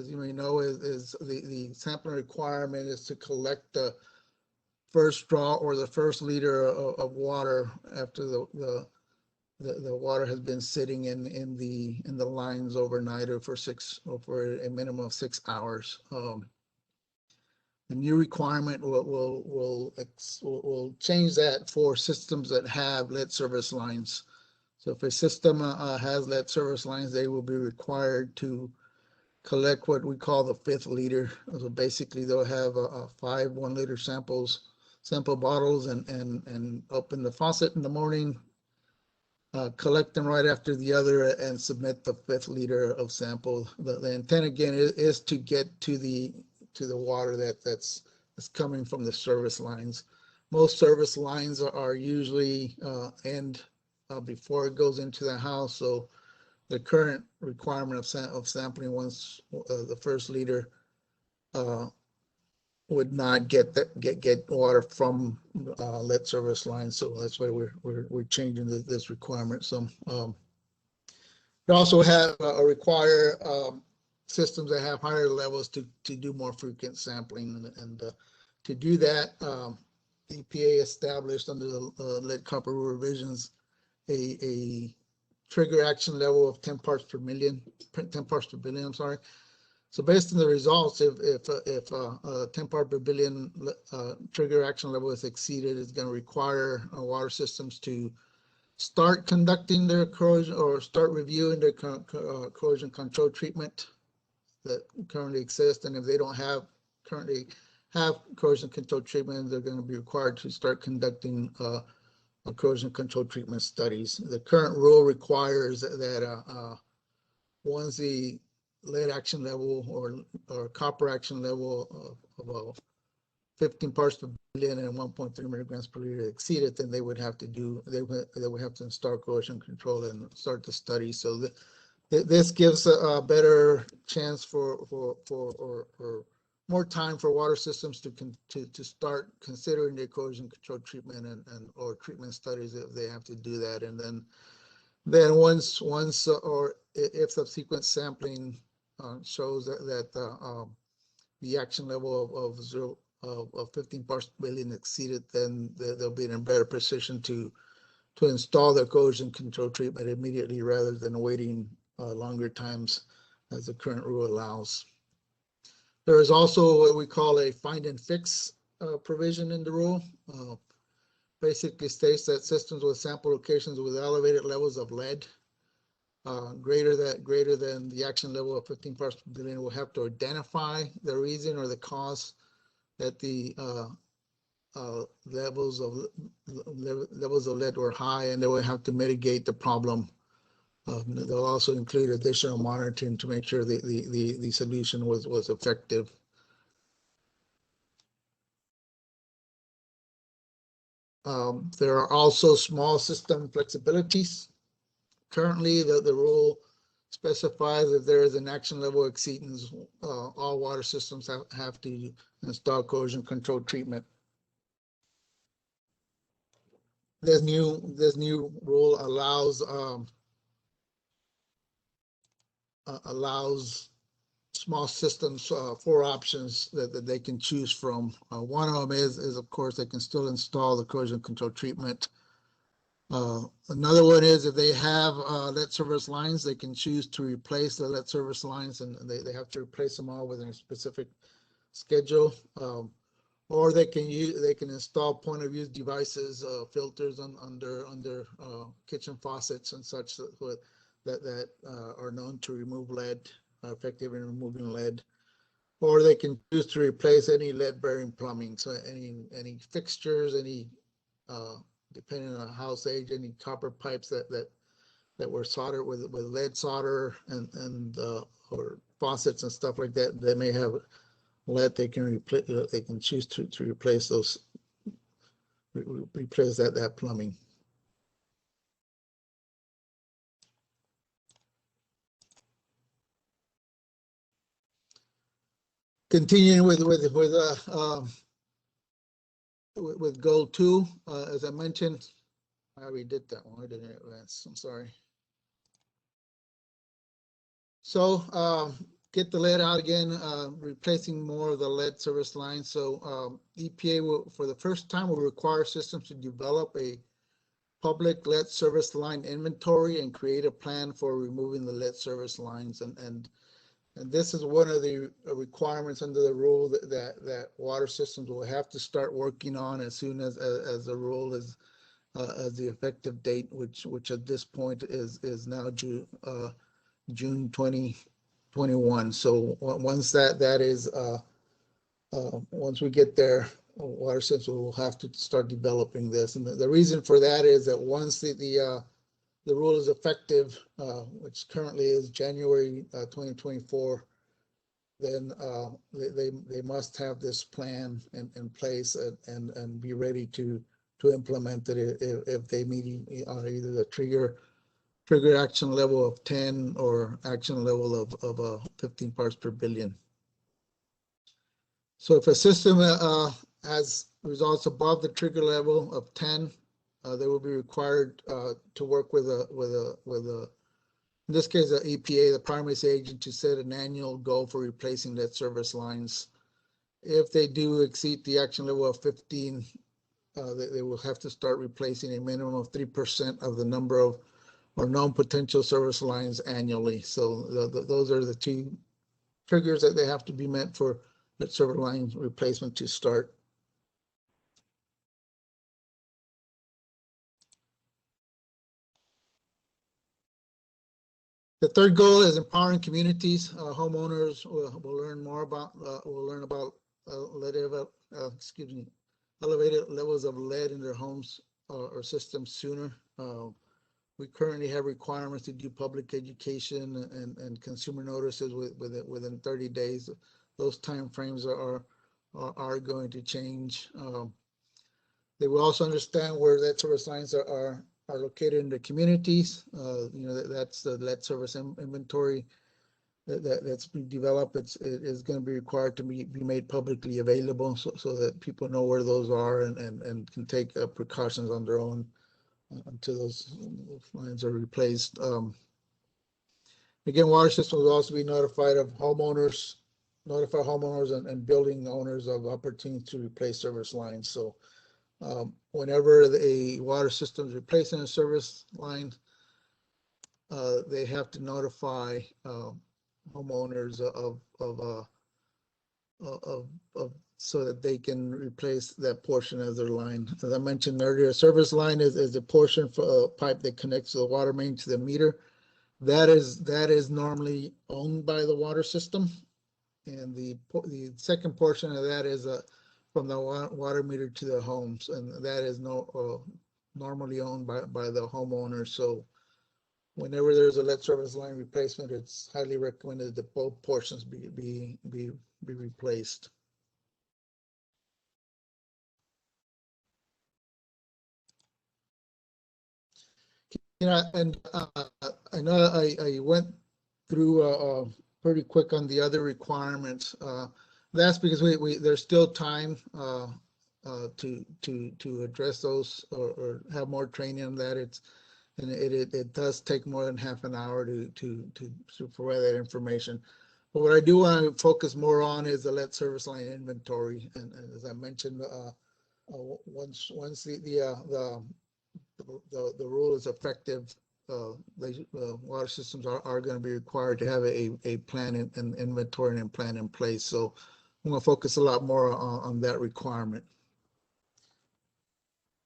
you may know, is the sampling requirement is to collect the first draw or the first liter of water after the water has been sitting in the lines overnight or for a minimum of 6 hours. The new requirement will change that for systems that have lead service lines. So if a system has lead service lines, they will be required to collect what we call the 5th liter. So basically, they'll have 5 1-liter sample bottles and open the faucet in the morning, collect them right after the other and submit the 5th liter of sample. The intent again is to get to the water that's coming from the service lines. Most service lines are usually end before it goes into the house. So the current requirement of sampling once the 1st liter would not get water from lead service lines. So that's why we're changing this requirement. So we also have require systems that have higher levels to do more frequent sampling, and to do that, EPA established under the lead copper rule revisions a trigger action level of 10 parts per billion. I'm sorry. So based on the results, if 10 part per billion trigger action level is exceeded, it's going to require water systems to start conducting their corrosion or start reviewing their corrosion control treatment that currently exists. And if they don't currently have corrosion control treatment, they're going to be required to start conducting corrosion control treatment studies. The current rule requires that once the lead action level or copper action level of 15 parts per billion and 1.3 milligrams per liter exceeded, then they would have to install corrosion control and start the study. So this gives a better chance for more time for water systems to start considering their corrosion control treatment and or treatment studies if they have to do that. And then once or if subsequent sampling shows that the action level of 15 parts per billion exceeded, then they'll be in a better position to install their corrosion control treatment immediately rather than waiting longer times as the current rule allows. There is also what we call a find and fix provision in the rule. Basically states that systems with sample locations with elevated levels of lead greater than the action level of 15 parts per billion will have to identify the reason or the cause that the levels of lead were high, and they will have to mitigate the problem. They'll also include additional monitoring to make sure the solution was effective. There are also small system flexibilities. Currently, the rule specifies if there is an action level exceedance, all water systems have to install corrosion control treatment. This new rule allows small systems 4 options that they can choose from. One of them is of course they can still install the corrosion control treatment. Another one is if they have lead service lines, they can choose to replace the lead service lines, and they have to replace them all within a specific schedule. Or they can install point of use devices, filters under kitchen faucets and such that are known to remove lead, effective in removing lead. Or they can choose to replace any lead bearing plumbing, so any fixtures, any depending on house age, any copper pipes that were soldered with lead solder and or faucets and stuff like that, they may have lead. They can replace. They can choose to replace those. Replace that plumbing. Continuing with goal 2, as I mentioned, I already did that one. I didn't advance. I'm sorry. So get the lead out again, replacing more of the lead service lines. So EPA will, for the first time, will require systems to develop a public lead service line inventory and create a plan for removing the lead service lines. And this is one of the requirements under the rule that water systems will have to start working on as soon as the rule is as the effective date, which at this point is now June 2021. So once that is once we get there, water systems will have to start developing this. And the reason for that is that once the the rule is effective, which currently is January 2024, then they must have this plan in place and be ready to implement it if they meet on either the trigger action level of 10 or action level of 15 parts per billion. So if a system has results above the trigger level of 10, they will be required to work with in this case, the EPA, the primary agent, to set an annual goal for replacing lead service lines. If they do exceed the action level of 15, they will have to start replacing a minimum of 3% of the number of or known potential service lines annually. So those are the two triggers that they have to be met for lead service line replacement to start. The third goal is empowering communities. Homeowners will learn more about elevated levels of lead in their homes or systems sooner. We currently have requirements to do public education and consumer notices within 30 days. Those timeframes are going to change. They will also understand where lead service lines are located in the communities. That's the lead service inventory that's been developed. It is going to be required to be made publicly available so that people know where those are and can take precautions on their own until those lines are replaced. Again, water systems will also be notify homeowners and building owners of opportunity to replace service lines. So whenever a water system is replacing a service line, they have to notify homeowners so that they can replace that portion of their line. As I mentioned earlier, a service line is a portion for a pipe that connects the water main to the meter. That is normally owned by the water system, and the second portion of that is from the water meter to the homes, and that is normally owned by the homeowner. So whenever there's a lead service line replacement, it's highly recommended that both portions be replaced. And I know I went through pretty quick on the other requirements. That's because there's still time to address those or have more training on that. It does take more than half an hour to provide that information. But what I do want to focus more on is the lead service line inventory. And as I mentioned, once the rule is effective, water systems are going to be required to have a plan and inventory and plan in place. So I'm going to focus a lot more on that requirement.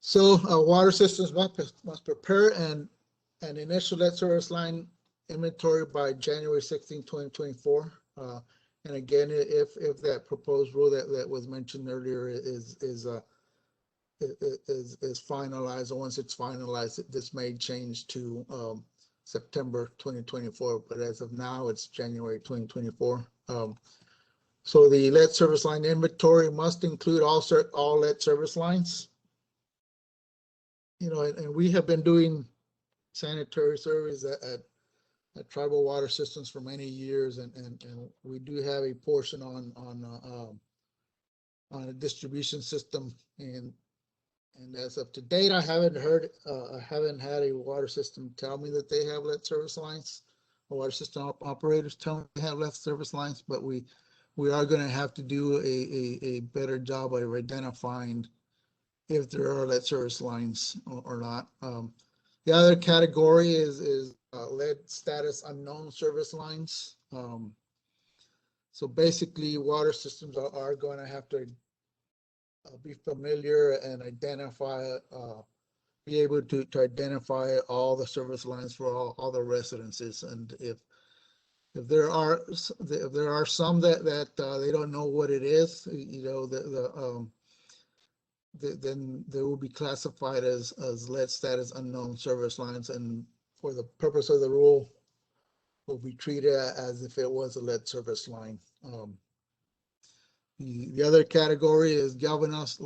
So water systems must prepare an initial lead service line inventory by January 16, 2024. And again, if that proposed rule that was mentioned earlier is finalized, or once it's finalized, this may change to September 2024, but as of now, it's January 2024. So the lead service line inventory must include all lead service lines. And we have been doing sanitary surveys at tribal water systems for many years, and we do have a portion on a distribution system, and as of to date, I haven't had a water system tell me that they have lead service lines, or water system operators tell me they have lead service lines, but we are going to have to do a better job of identifying if there are lead service lines or not. The other category is lead status unknown service lines. So basically, water systems are going to have to be familiar and identify, be able to identify all the service lines for all the residences. And if there are some that they don't know what it is, then they will be classified as lead status unknown service lines, and for the purpose of the rule, will be treated as if it was a lead service line. The other category is galvanized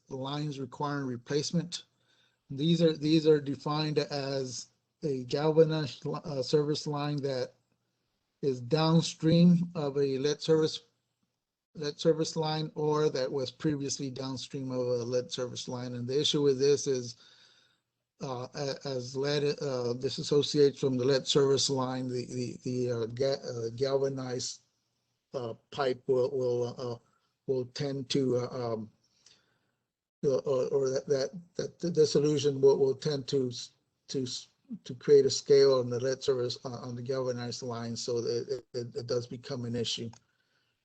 lines requiring replacement. These are defined as a galvanized service line that is downstream of a lead service line, or that was previously downstream of a lead service line. And the issue with this is, as lead disassociates from the lead service line, the galvanized pipe will tend to or that the dissolution will tend to create a scale on the lead service on the galvanized line, so that it does become an issue.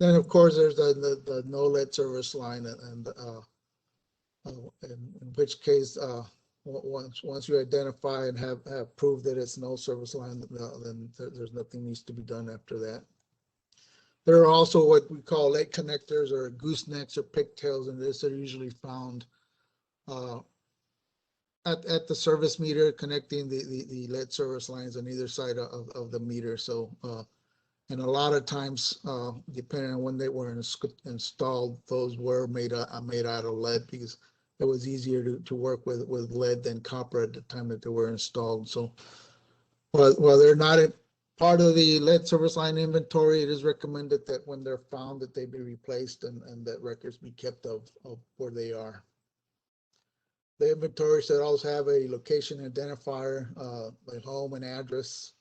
Then of course there's the no lead service line, and in which case once you identify and have proved that it's no service line, then there's nothing needs to be done after that. There are also what we call lead connectors, or goosenecks, or pigtails, and this are usually found at the service meter, connecting the lead service lines on either side of the meter. So, and a lot of times, depending on when they were installed, those were made out of lead, because it was easier to work with lead than copper at the time that they were installed. So, while they're not part of the lead service line inventory, it is recommended that when they're found that they be replaced, and that records be kept of where they are. The inventory should also have a location identifier, a home and address,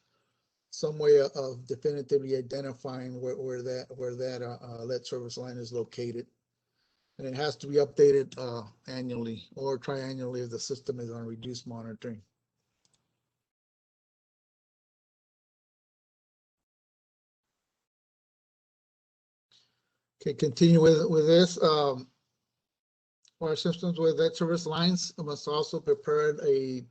some way of definitively identifying where that lead service line is located. And it has to be updated annually or triannually if the system is on reduced monitoring. Okay, continue with this. Water systems with lead service lines must also prepare a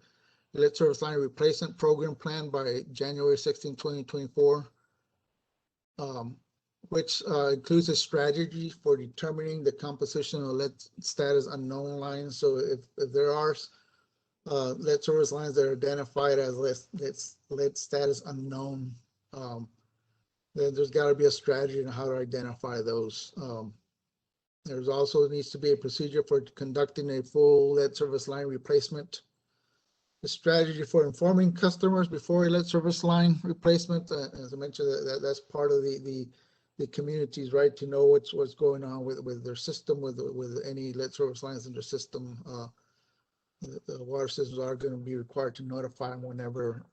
lead service line replacement program plan by January 16, 2024, which includes a strategy for determining the composition of lead status unknown lines. So if there are lead service lines that are identified as lead status unknown, then there's got to be a strategy on how to identify those. There's also needs to be a procedure for conducting a full lead service line replacement. A strategy for informing customers before a lead service line replacement. As I mentioned, that's part of the community's right to know what's going on with their system, with any lead service lines in their system. The water systems are going to be required to notify them whenever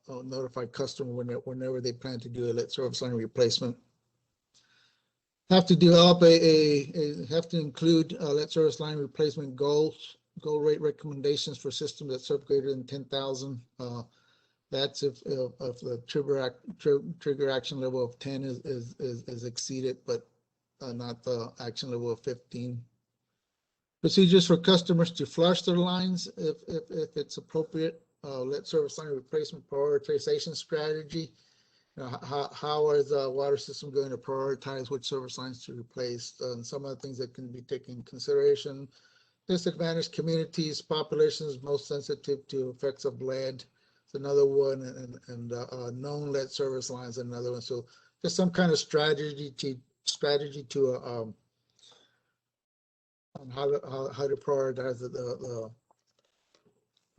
notify customer whenever they plan to do a lead service line replacement. Have to develop have to include lead service line replacement goal rate recommendations for systems that serve greater than 10,000. That's if the trigger action level of 10 is exceeded, but not the action level of 15. Procedures for customers to flush their lines if it's appropriate. Lead service line replacement prioritization strategy. How is the water system going to prioritize which service lines to replace? Some of the things that can be taken into consideration: disadvantaged communities, populations most sensitive to effects of lead. It's another one, and known lead service lines, another one. So just some kind of strategy to on how to prioritize the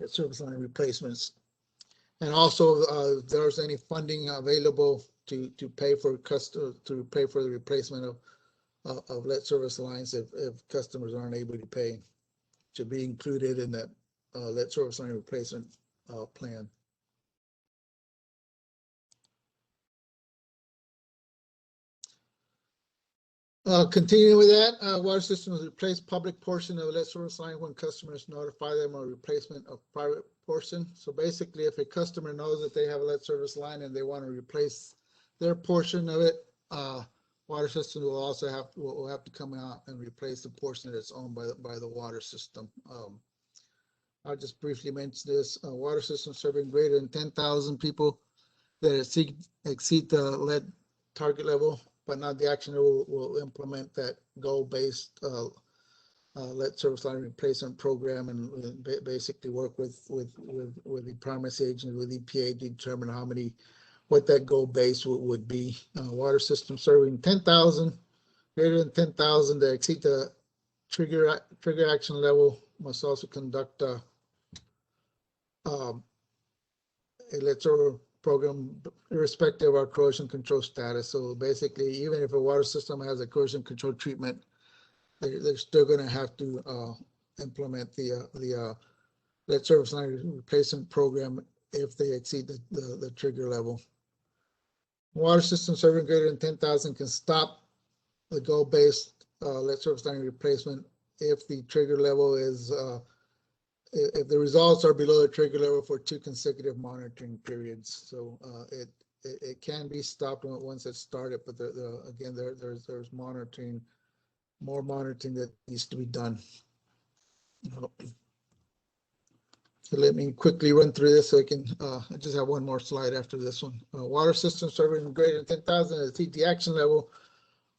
service line replacements. And also, if there's any funding available to pay for the replacement of lead service lines, if customers aren't able to pay, to be included in that lead service line replacement plan. Continuing with that, water systems replace public portion of lead service line when customers notify them of replacement of private portion. So basically, if a customer knows that they have a lead service line and they want to replace their portion of it, water system will also have to come out and replace the portion that's owned by the water system. I'll just briefly mention this: water system serving greater than 10,000 people that exceed the lead target level, but not the action will implement that goal-based lead service line replacement program and basically work with the primacy agent, with EPA to determine what that goal base would be. Water system serving 10,000, greater than 10,000 that exceed the trigger action level must also conduct a lead service program irrespective of our corrosion control status. So basically, even if a water system has a corrosion control treatment, they're still going to have to implement the lead service line replacement program if they exceed the trigger level. Water system serving greater than 10,000 can stop the goal-based lead service line replacement if the trigger level is if the results are below the trigger level for 2 consecutive monitoring periods. So it can be stopped once it's started, but again, there's more monitoring that needs to be done. So let me quickly run through this so I can, I just have one more slide after this one. Water system serving greater than 10,000 at the CT action level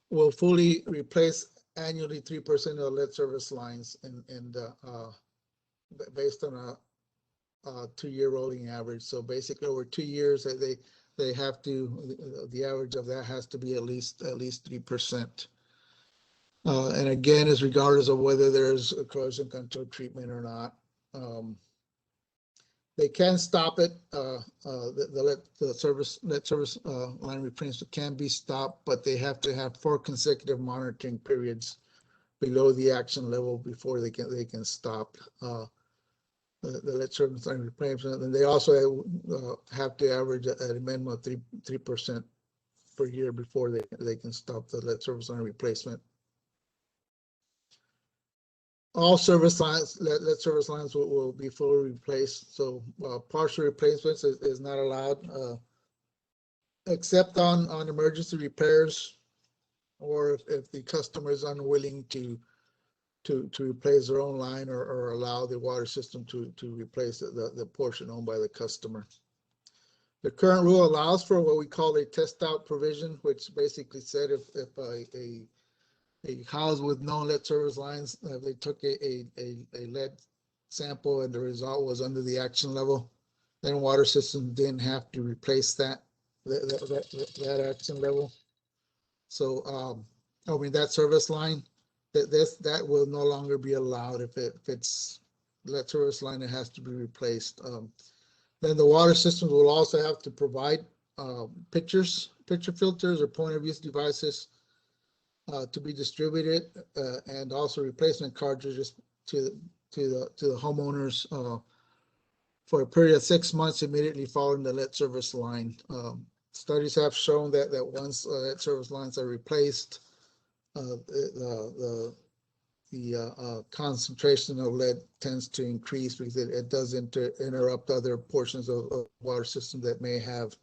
will fully replace annually 3% of the lead service lines and based on a 2-year rolling average. So basically over 2 years, they have to, the average of that has to be at least 3%. And again, is regardless of whether there's a corrosion control treatment or not. They can stop it. The lead service line replacement can be stopped, but they have to have 4 consecutive monitoring periods below the action level before they can stop the lead service line replacement. And they also have to average at a minimum of 3% per year before they can stop the lead service line replacement. All service lines, lead service lines will be fully replaced. So partial replacements is not allowed, except on emergency repairs, or if the customer is unwilling to replace their own line or allow the water system to replace the portion owned by the customer. The current rule allows for what we call a test out provision, which basically said if a house with no lead service lines, they took a lead sample and the result was under the action level, then water system didn't have to replace that action level. So I mean that service line, that will no longer be allowed if it's lead service line that has to be replaced. Then the water systems will also have to provide picture filters or point of use devices to be distributed, and also replacement cartridges to the homeowners for a period of 6 months immediately following the lead service line. Studies have shown that once lead service lines are replaced, the concentration of lead tends to increase because it does interrupt other portions of water system that may have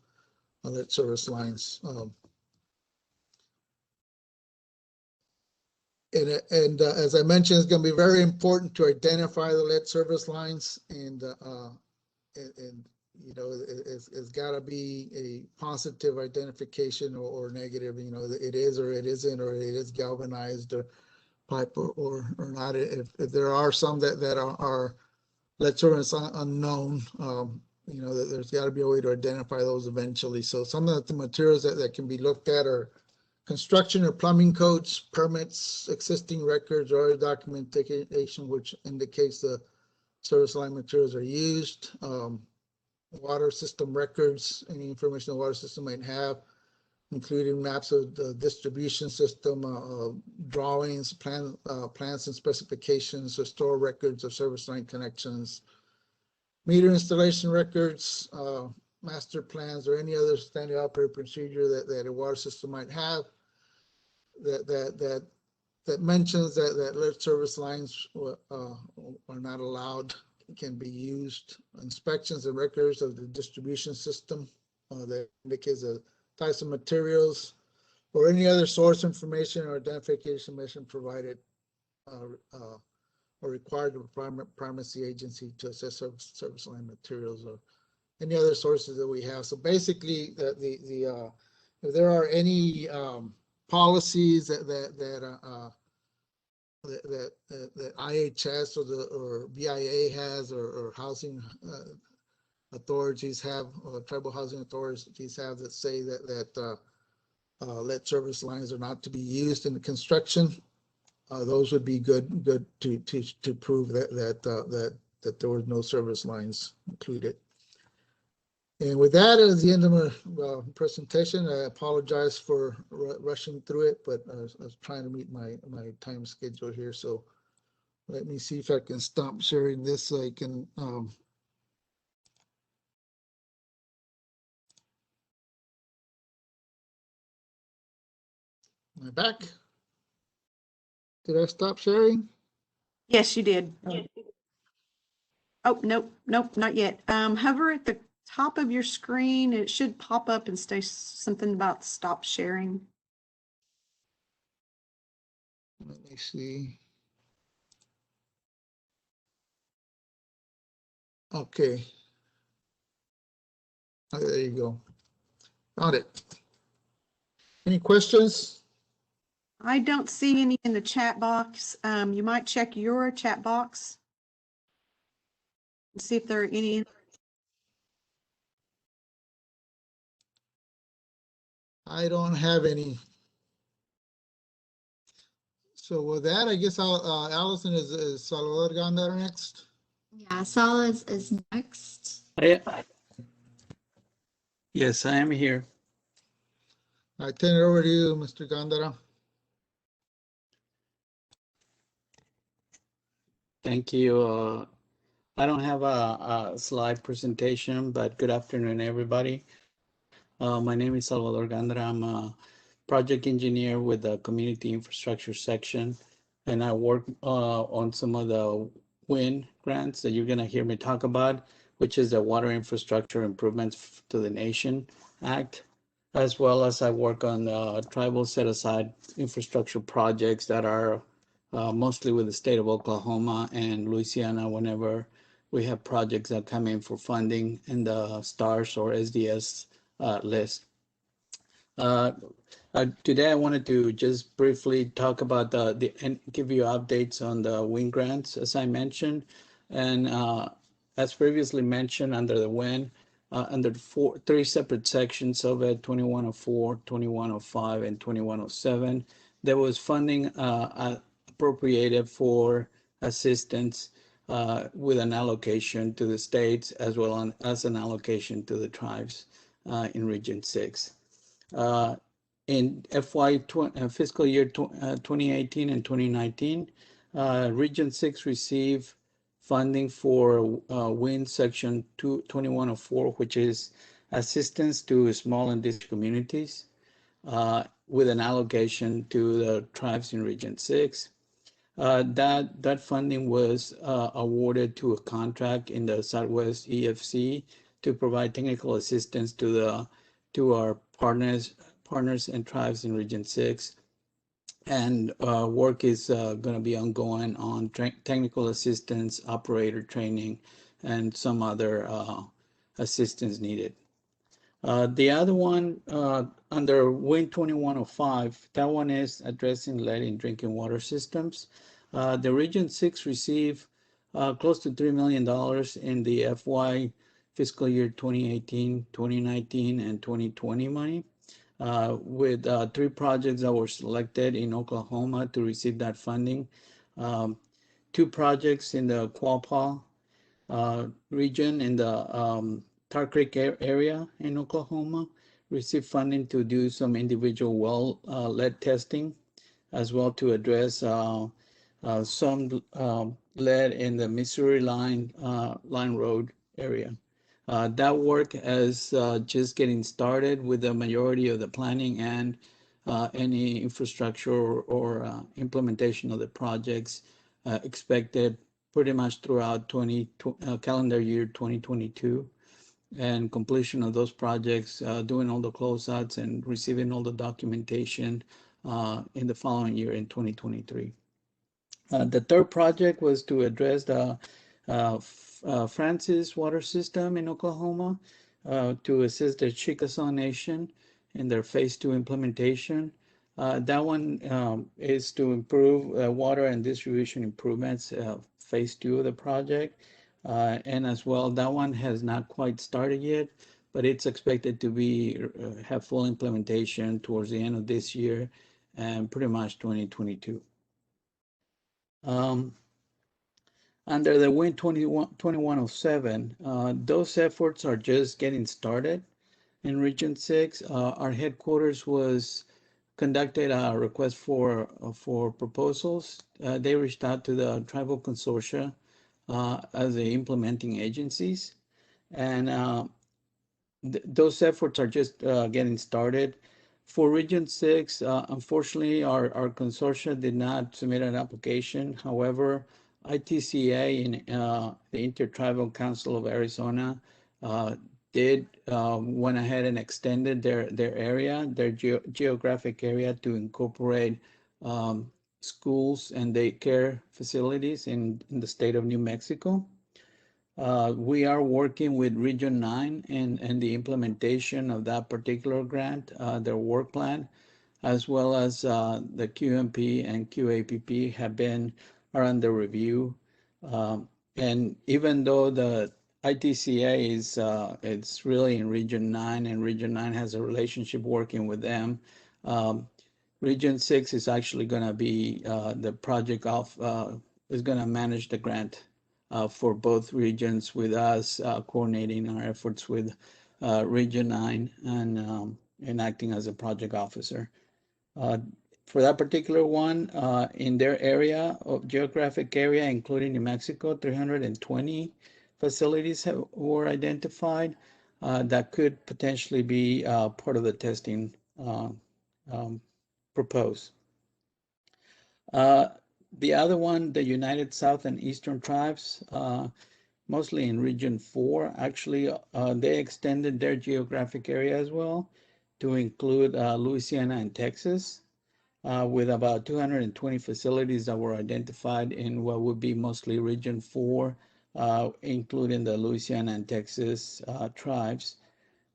lead service lines. And as I mentioned, it's going to be very important to identify the lead service lines, and you know, it's got to be a positive identification or negative. You know, it is or it isn't, or it is galvanized or pipe or not. If there are some that are lead service unknown, you know, there's got to be a way to identify those eventually. So some of the materials that can be looked at are construction or plumbing codes, permits, existing records, or other documentation which indicates the service line materials are used. Water system records, any information the water system might have, including maps of the distribution system, drawings, plans and specifications, or store records of service line connections, meter installation records, master plans, or any other standard operating procedure that a water system might have that mentions that lead service lines are not allowed, can be used. Inspections and records of the distribution system that indicates the types of materials or any other source information or identification mission provided or required of a primacy agency to assess service line materials or any other sources that we have. So basically, if there are any policies that that IHS or BIA has, or housing authorities have, or tribal housing authorities have, that say that lead service lines are not to be used in the construction. Those would be good to prove that there were no service lines included. And with that, is the end of my presentation. I apologize for rushing through it, but I was trying to meet my time schedule here. So let me see if I can stop sharing this so I can am I back? Did I stop sharing? Yes, you did. Oh, nope, not yet. Hover at the top of your screen. It should pop up and say something about stop sharing. Let me see. Okay. Oh, there you go. Got it. Any questions? I don't see any in the chat box. You might check your chat box and see if there are any. I don't have any. So with that, I guess Allison is Salvador Gandara next. Yeah, Sal is next. Yes, I am here. I turn it over to you, Mr. Gandara. Thank you. I don't have a slide presentation, but good afternoon, everybody. My name is Salvador Gandara. I'm a project engineer with the community infrastructure section, and I work on some of the WIN grants that you're going to hear me talk about, which is the Water Infrastructure Improvements to the Nation Act, as well as I work on tribal set-aside infrastructure projects that are mostly with the state of Oklahoma and Louisiana whenever we have projects that come in for funding in the STARS or SDS list. Today, I wanted to just briefly talk about and give you updates on the WIN grants, as I mentioned. And as previously mentioned, under the WIN, under three separate sections of it, 2104, 2105, and 2107, there was funding appropriated for assistance with an allocation to the states as well as an allocation to the tribes in Region 6. In fiscal year 2018 and 2019, Region 6 received funding for WIN Section 2104, which is assistance to small and district communities, with an allocation to the tribes in Region 6. That funding was awarded to a contract in the Southwest EFC to provide technical assistance to our partners and tribes in Region 6. And work is going to be ongoing on technical assistance, operator training, and some other assistance needed. The other one under WIN 2105, that one is addressing lead in drinking water systems. The Region 6 received close to $3 million in the FY fiscal year 2018, 2019, and 2020 money, with 3 projects that were selected in Oklahoma to receive that funding. 2 projects in the Quapaw region in the Tar Creek area in Oklahoma received funding to do some individual well lead testing, as well to address some lead in the Missouri line road area. That work is just getting started with the majority of the planning and any infrastructure or implementation of the projects expected pretty much throughout calendar year 2022, and completion of those projects, doing all the closeouts and receiving all the documentation in the following year in 2023. The third project was to address the Francis water system in Oklahoma to assist the Chickasaw Nation in their phase 2 implementation. That one is to improve water and distribution improvements, phase 2 of the project. And as well, that one has not quite started yet, but it's expected to be have full implementation towards the end of this year and pretty much 2022. Under the WIN 2107, those efforts are just getting started in Region 6. Our headquarters was conducted a request for proposals. They reached out to the tribal consortia as the implementing agencies, and those efforts are just getting started. For Region 6, unfortunately, our consortia did not submit an application. However, ITCA and the Intertribal Council of Arizona did went ahead and extended their area, their geographic area, to incorporate schools and daycare facilities in the state of New Mexico. We are working with Region 9 and the implementation of that particular grant, their work plan, as well as the QMP and QAPP are under review. And even though the ITCA is it's really in Region 9 and Region 9 has a relationship working with them, Region 6 is actually going to be the project is going to manage the grant for both regions, with us coordinating our efforts with Region 9 and acting as a project officer. For that particular one, in their area of geographic area, including New Mexico, 320 facilities were identified that could potentially be part of the testing proposed. The other one, the United South and Eastern Tribes, mostly in Region 4, actually, they extended their geographic area as well to include Louisiana and Texas, with about 220 facilities that were identified in what would be mostly Region 4, including the Louisiana and Texas tribes.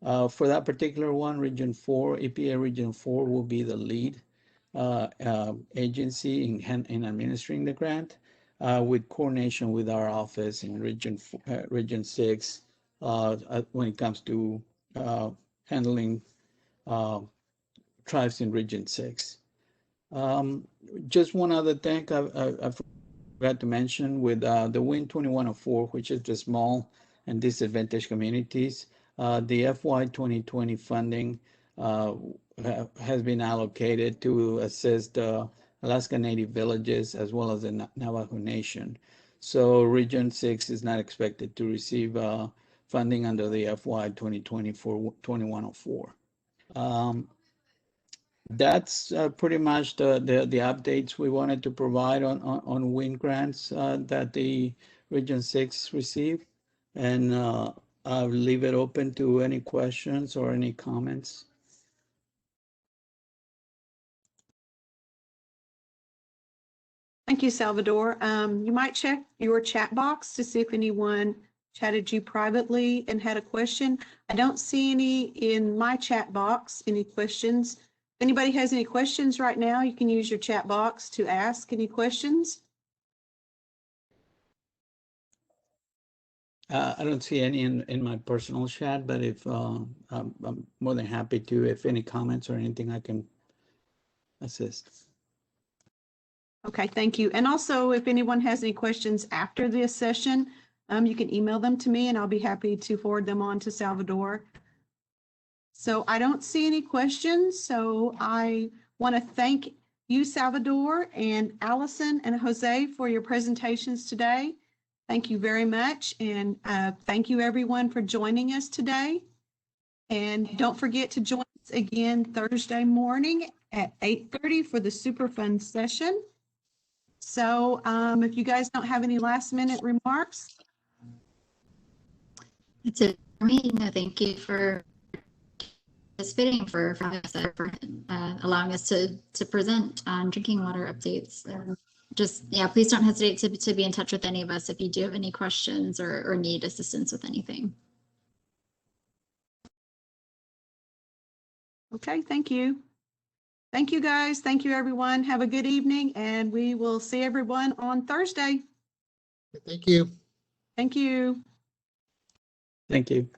For that particular one, Region 4, EPA Region 4 will be the lead agency in administering the grant, with coordination with our office in Region 6 when it comes to handling tribes in Region 6. Just one other thing I forgot to mention with the WIN 2104, which is the small and disadvantaged communities, the FY 2020 funding has been allocated to assist the Alaska Native villages as well as the Navajo Nation. So Region 6 is not expected to receive funding under the FY 2020 for 2104. That's pretty much the updates we wanted to provide on WIN grants that the Region 6 received. And I'll leave it open to any questions or any comments. Thank you, Salvador. You might check your chat box to see if anyone chatted you privately and had a question. I don't see any in my chat box, any questions. If anybody has any questions right now, you can use your chat box to ask any questions. I don't see any in my personal chat, but if I'm more than happy to, if any comments or anything, I can assist. Okay, thank you. And also, if anyone has any questions after this session, you can email them to me and I'll be happy to forward them on to Salvador. So I don't see any questions. So I want to thank you, Salvador, and Allison and Jose for your presentations today. Thank you very much. And thank you everyone for joining us today. And don't forget to join us again Thursday morning at 8:30 for the Superfund session. So if you guys don't have any last minute remarks. That's it for me. No, thank you for participating, for allowing us to present on drinking water updates. Just, yeah, please don't hesitate to be in touch with any of us if you do have any questions or need assistance with anything. Okay, thank you. Thank you, guys. Thank you, everyone. Have a good evening, and we will see everyone on Thursday. Thank you. Thank you. Thank you.